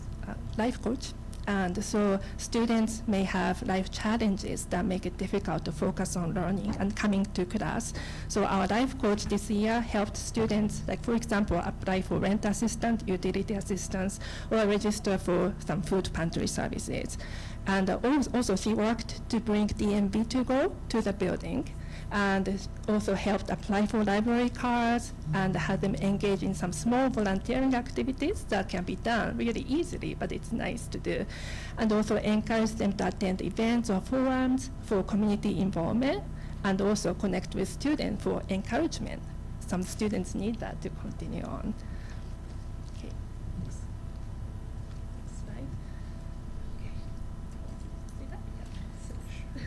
life coach. And so students may have life challenges that make it difficult to focus on learning and coming to class. So our life coach this year helped students, like for example, apply for rent assistance, utility assistance, or register for some food pantry services. And also she worked to bring DMV to go to the building, and also helped apply for library cards and had them engage in some small volunteering activities that can be done really easily, but it's nice to do. And also encourage them to attend events or forums for community involvement, and also connect with students for encouragement. Some students need that to continue on. Okay. Next slide. Okay. See that? Yeah.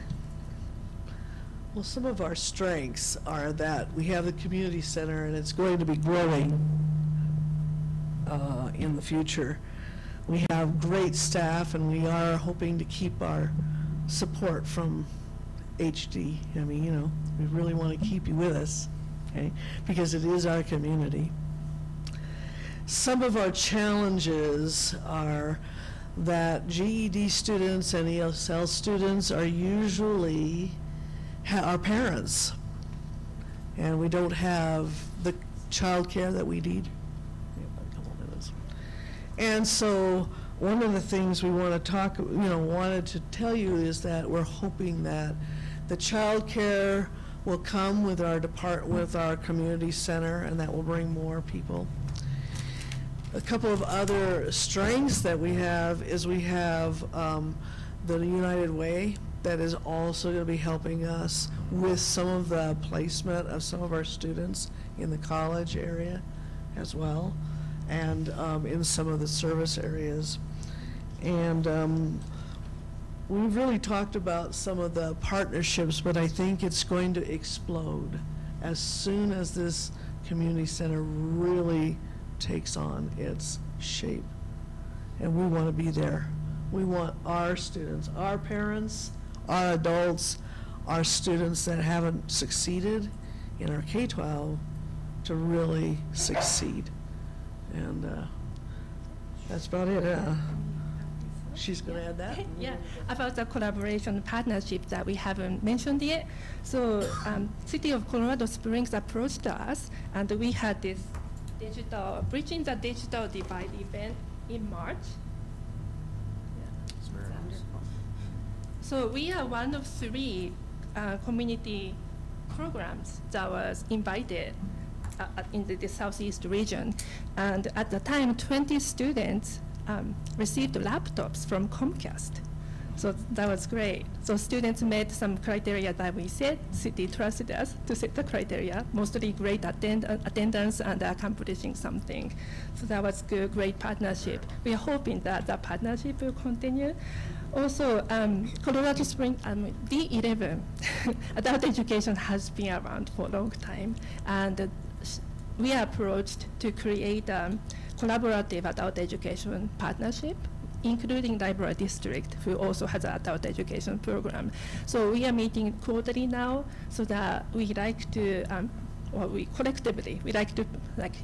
Well, some of our strengths are that we have the community center, and it's going to be growing in the future. We have great staff, and we are hoping to keep our support from HD. I mean, you know, we really want to keep you with us, okay, because it is our community. Some of our challenges are that GED students and ESL students are usually our parents, and we don't have the child care that we need. And so one of the things we want to wanted to tell you is that we're hoping that the child care will come with our community center, and that will bring more people. A couple of other strengths that we have is we have the United Way that is also going to be helping us with some of the placement of some of our students in the college area as well, and in some of the service areas. And we've really talked about some of the partnerships, but I think it's going to explode as soon as this community center really takes on its shape. And we want to be there. We want our students, our parents, our adults, our students that haven't succeeded in our K-12 to really succeed. And that's about it. She's going to add that? Yeah, about the collaboration partnership that we haven't mentioned yet. So City of Colorado Springs approached us, and we had this Bridging the Digital Divide event in March. So we are one of 3 community programs that was invited in the Southeast region. And at the time, 20 students received laptops from Comcast. So that was great. So students met some criteria that we set. City trusted us to set the criteria, mostly great attendance and accomplishing something. So that was good, great partnership. We are hoping that the partnership will continue. Also, Colorado Springs, D11, adult education has been around for a long time, and we are approached to create a collaborative adult education partnership, including Library District, who also has an adult education program. So we are meeting quarterly now, so that we like to, or we collectively, we like to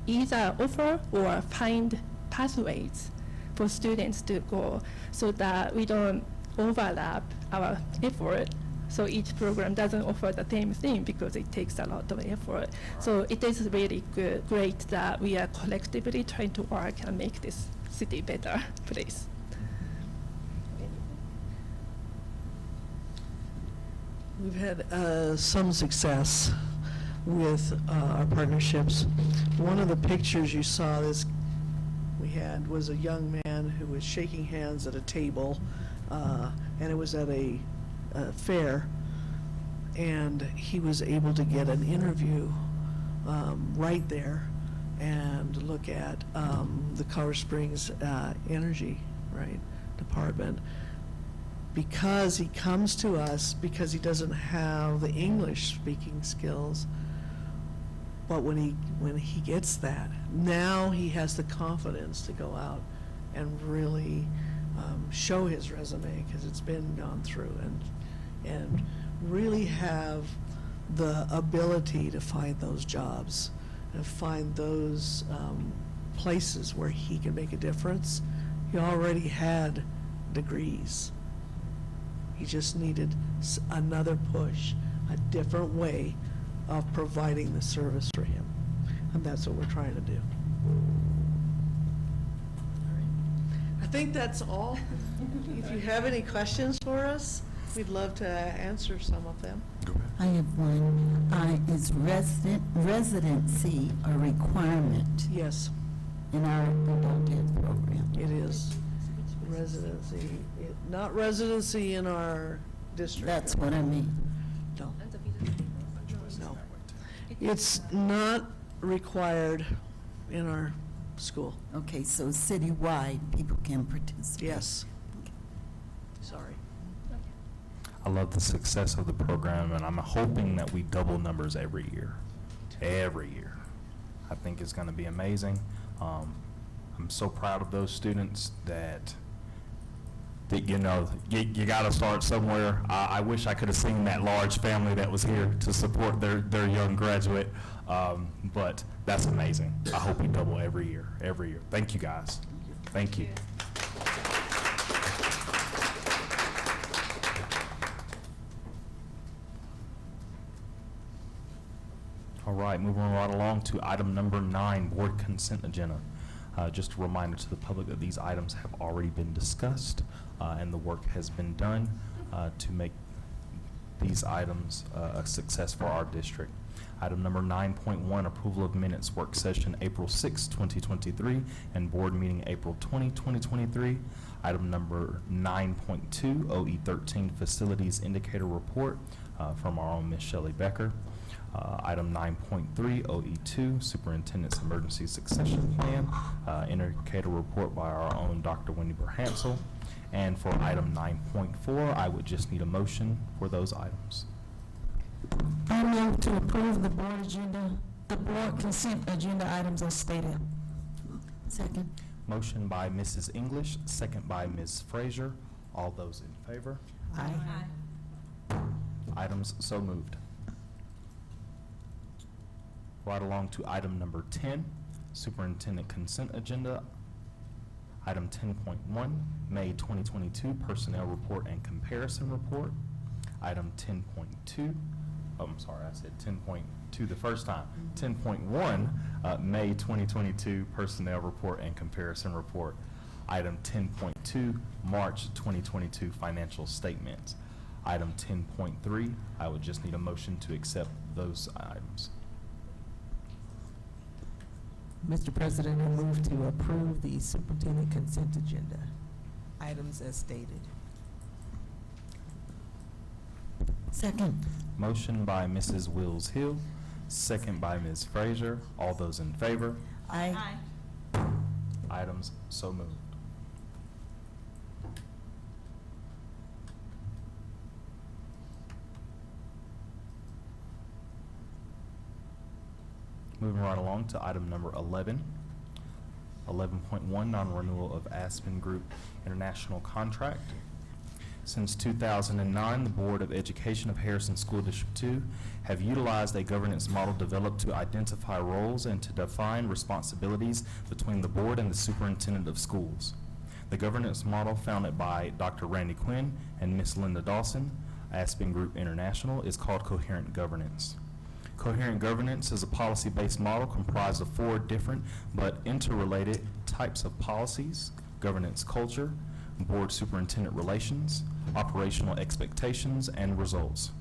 either offer or find pathways for students to go, so that we don't overlap our effort. So each program doesn't offer the same thing because it takes a lot of effort. So it is really great that we are collectively trying to work and make this city a better place. We've had some success with our partnerships. One of the pictures you saw we had was a young man who was shaking hands at a table, and it was at a fair, and he was able to get an interview right there and look at the Colorado Springs Energy Department. Because he comes to us because he doesn't have the English speaking skills, but when he gets that, now he has the confidence to go out and really show his resume, because it's been gone through, and really have the ability to find those jobs and find those places where he can make a difference. He already had degrees. He just needed another push, a different way of providing the service for him. And that's what we're trying to do. I think that's all. If you have any questions for us, we'd love to answer some of them. I have one. Is residency a requirement? Yes. In our adult ed program? It is. Residency, not residency in our district. That's what I mean. No. No. It's not required in our school. Okay, so citywide, people can participate? Yes. Sorry. I love the success of the program, and I'm hoping that we double numbers every year. Every year. I think it's going to be amazing. I'm so proud of those students that you know, you got to start somewhere. I wish I could have seen that large family that was here to support their young graduate, but that's amazing. I hope we double every year, every year. Thank you, guys. Thank you. All right, moving right along to item number 9, board consent agenda. Just a reminder to the public that these items have already been discussed, and the work has been done to make these items a success for our district. Item number 9.1, approval of minutes, work session April 6, 2023, and board meeting April 20, 2023. Item number 9.2, OE13, facilities indicator report from our own Ms. Shelley Becker. Item 9.3, OE2, Superintendent's Emergency Succession Plan, indicator report by our own Dr. Wendy Berhansel. And for item 9.4, I would just need a motion for those items. I move to approve the board consent agenda items as stated. Second. Motion by Mrs. English, second by Ms. Frazier. All those in favor? Aye. Items so moved. Right along to item number 10, superintendent consent agenda. Item 10.1, May 2022 personnel report and comparison report. Item 10.2, oh, I'm sorry, I said 10.2 the first time. 10.1, May 2022 personnel report and comparison report. Item 10.2, March 2022 financial statements. Item 10.3, I would just need a motion to accept those items. Mr. President, I move to approve the superintendent consent agenda items as stated. Second. Motion by Mrs. Wills Hill, second by Ms. Frazier. All those in favor? Aye. Items so moved. Moving right along to item number 11. 11.1, non-renewal of Aspen Group International Contract. Since 2009, the Board of Education of Harrison School District 2 have utilized a governance model developed to identify roles and to define responsibilities between the board and the superintendent of schools. The governance model founded by Dr. Randy Quinn and Ms. Linda Dawson, Aspen Group International, is called Coherent Governance. Coherent governance is a policy-based model comprised of 4 different but interrelated types of policies: governance culture, board superintendent relations, operational expectations, and results.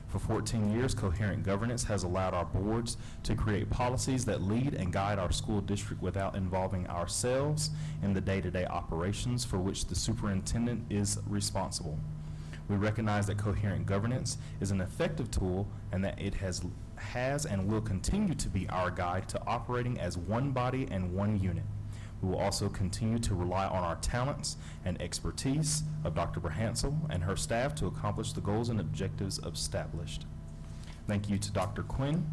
For 14 years, Coherent Governance has allowed our boards to create policies that lead and guide our school district without involving ourselves in the day-to-day operations for which the superintendent is responsible. We recognize that Coherent Governance is an effective tool and that it has and will continue to be our guide to operating as one body and one unit. We will also continue to rely on our talents and expertise of Dr. Brahansel and her staff to accomplish the goals and objectives established. Thank you to Dr. Quinn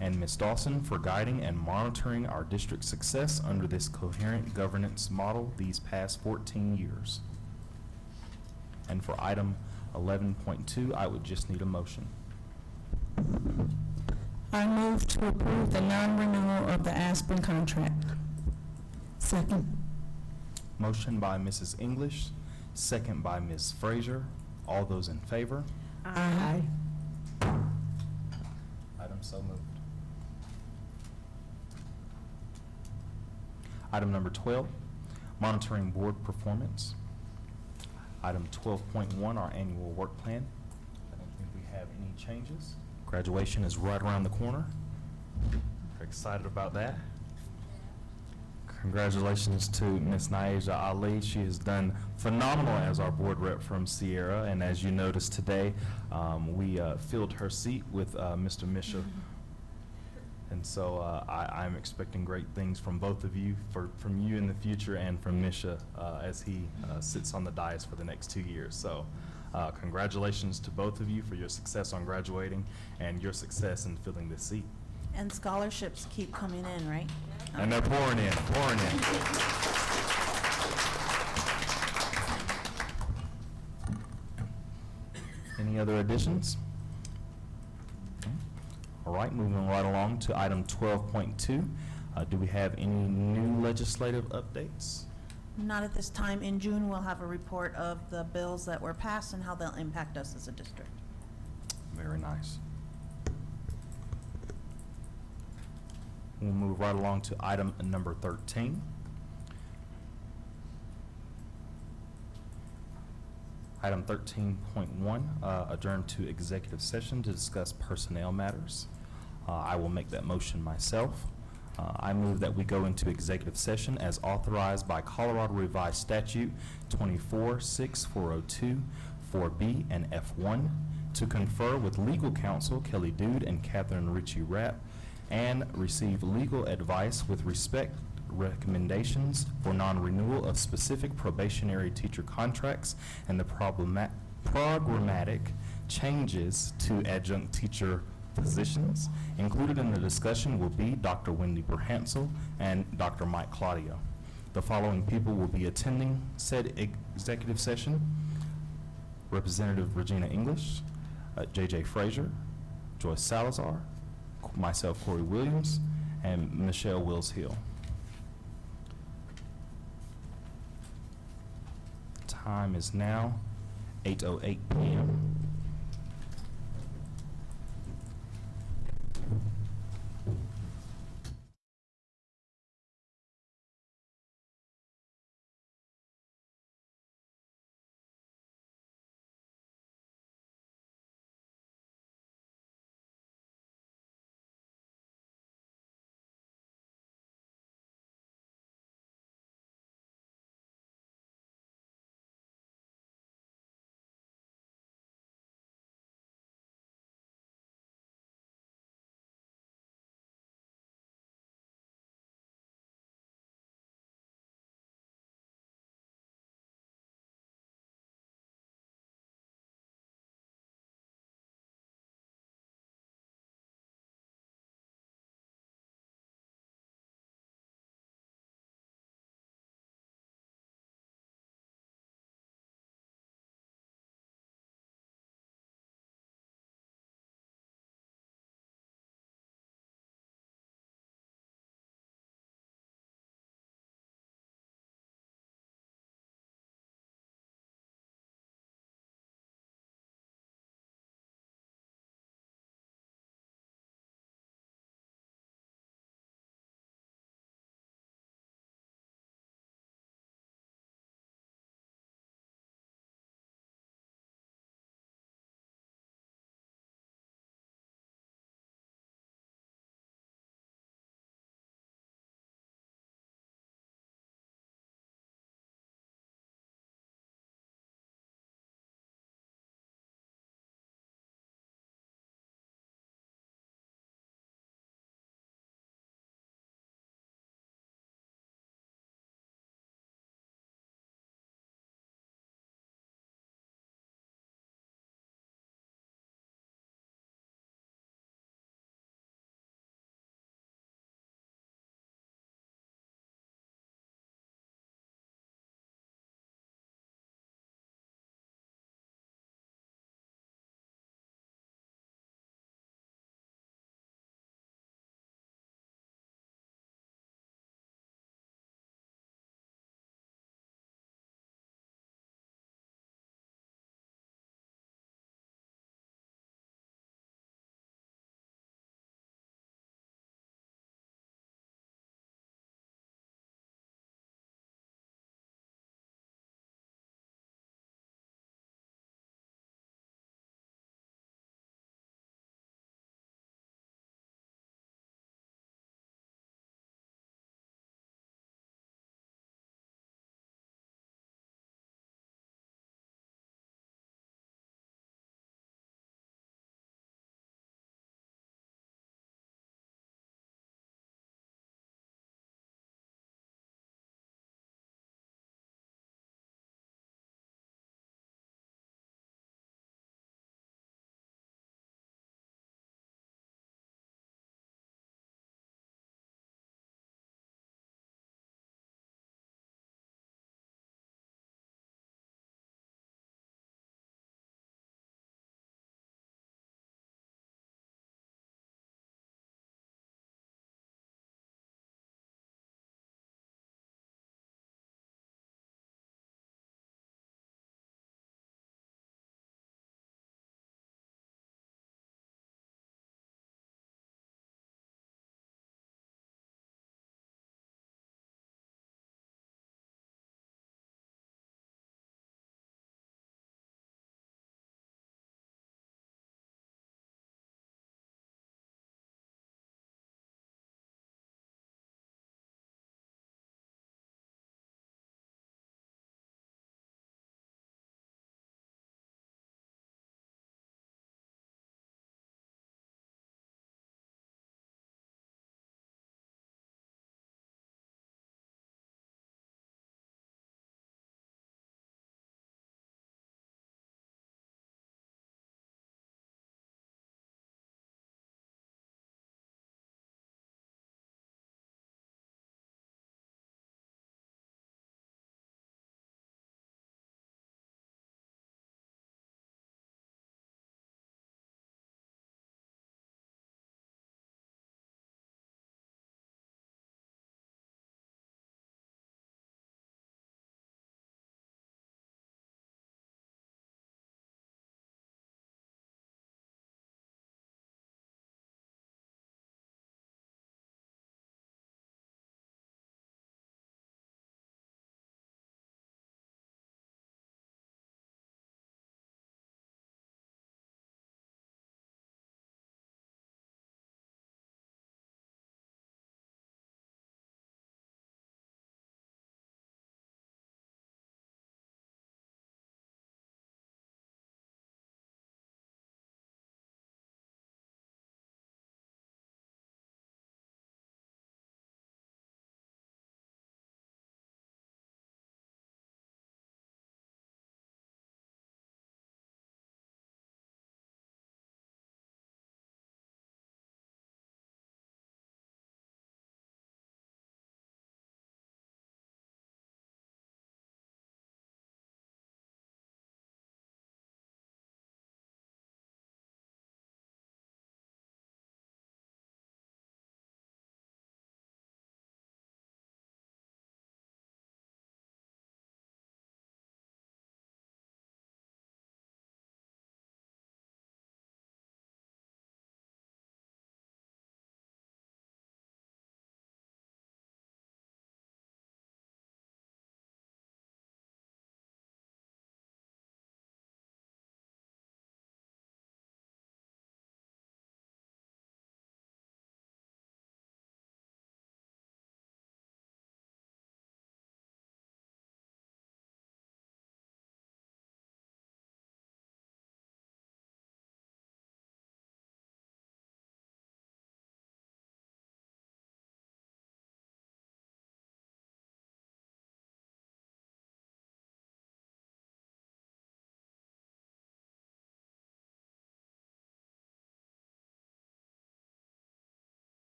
and Ms. Dawson for guiding and monitoring our district's success under this coherent governance model these past 14 years. And for item 11.2, I would just need a motion. I move to approve the non-renewal of the Aspen contract. Second. Motion by Mrs. English, second by Ms. Frazier. All those in favor? Aye. Item so moved. Item number 12, monitoring board performance. Item 12.1, our annual work plan. I don't think we have any changes. Graduation is right around the corner. We're excited about that. Congratulations to Ms. Naija Ali. She has done phenomenal as our board rep from Sierra, and as you noticed today, we filled her seat with Mr. Misha. And so I'm expecting great things from both of you, from you in the future and from Misha as he sits on the dais for the next 2 years. So congratulations to both of you for your success on graduating and your success in filling this seat. And scholarships keep coming in, right? And they're pouring in, pouring in. Any other additions? All right, moving right along to item 12.2. Do we have any new legislative updates? Not at this time. In June, we'll have a report of the bills that were passed and how they'll impact us as a district. Very nice. We'll move right along to item number 13. Item 13.1, adjourn to executive session to discuss personnel matters. I will make that motion myself. I move that we go into executive session as authorized by Colorado Revised Statute 246402, 4B and F1 to confer with legal counsel Kelly Dude and Catherine Ritchie Rapp and receive legal advice with respect recommendations for non-renewal of specific probationary teacher contracts and the programmatic changes to adjunct teacher positions. Included in the discussion will be Dr. Wendy Brahansel and Dr. Mike Claudio. The following people will be attending said executive session: Representative Regina English, J.J. Frazier, Joyce Salazar, myself, Corey Williams, and Michelle Wills Hill. Time is now 8:08 p.m.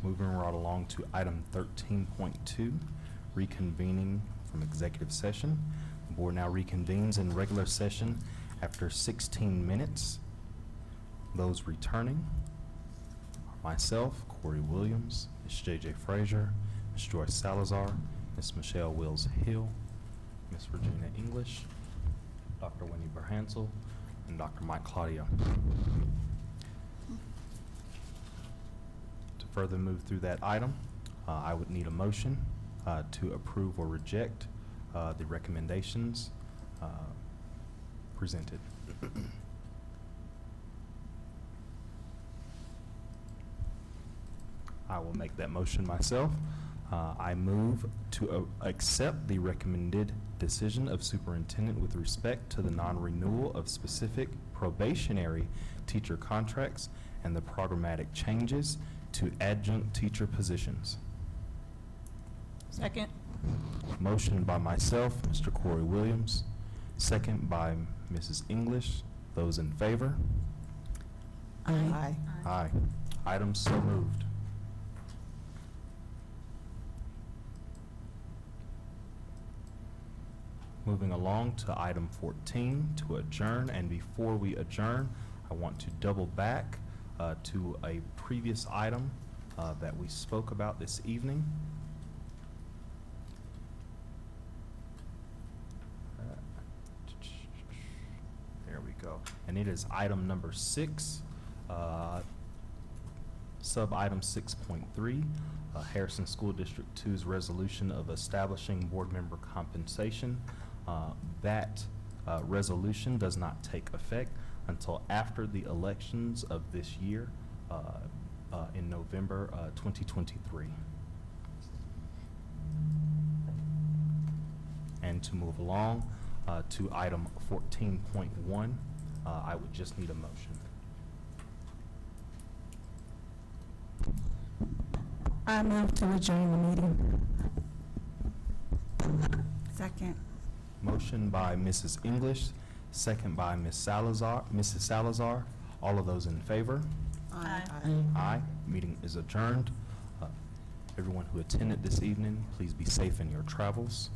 Moving right along to item 13.2, reconvening from executive session. The board now reconvenes in regular session after 16 minutes. Those returning are myself, Corey Williams, Ms. J.J. Frazier, Ms. Joyce Salazar, Ms. Michelle Wills Hill, Ms. Regina English, Dr. Winnie Berhansel, and Dr. Mike Claudio. To further move through that item, I would need a motion to approve or reject the recommendations presented. I will make that motion myself. I move to accept the recommended decision of superintendent with respect to the non-renewal of specific probationary teacher contracts and the programmatic changes to adjunct teacher positions. Second. Motion by myself, Mr. Corey Williams, second by Mrs. English. Those in favor? Aye. Aye. Item so moved. Moving along to item 14, to adjourn, and before we adjourn, I want to double back to a previous item that we spoke about this evening. There we go. And it is item number 6, sub-item 6.3, Harrison School District 2's resolution of establishing board member compensation. That resolution does not take effect until after the elections of this year in November 2023. And to move along to item 14.1, I would just need a motion. I move to adjourn the meeting. Second. Motion by Mrs. English, second by Mrs. Salazar. All of those in favor? Aye. Aye. Meeting is adjourned. Everyone who attended this evening, please be safe in your travels.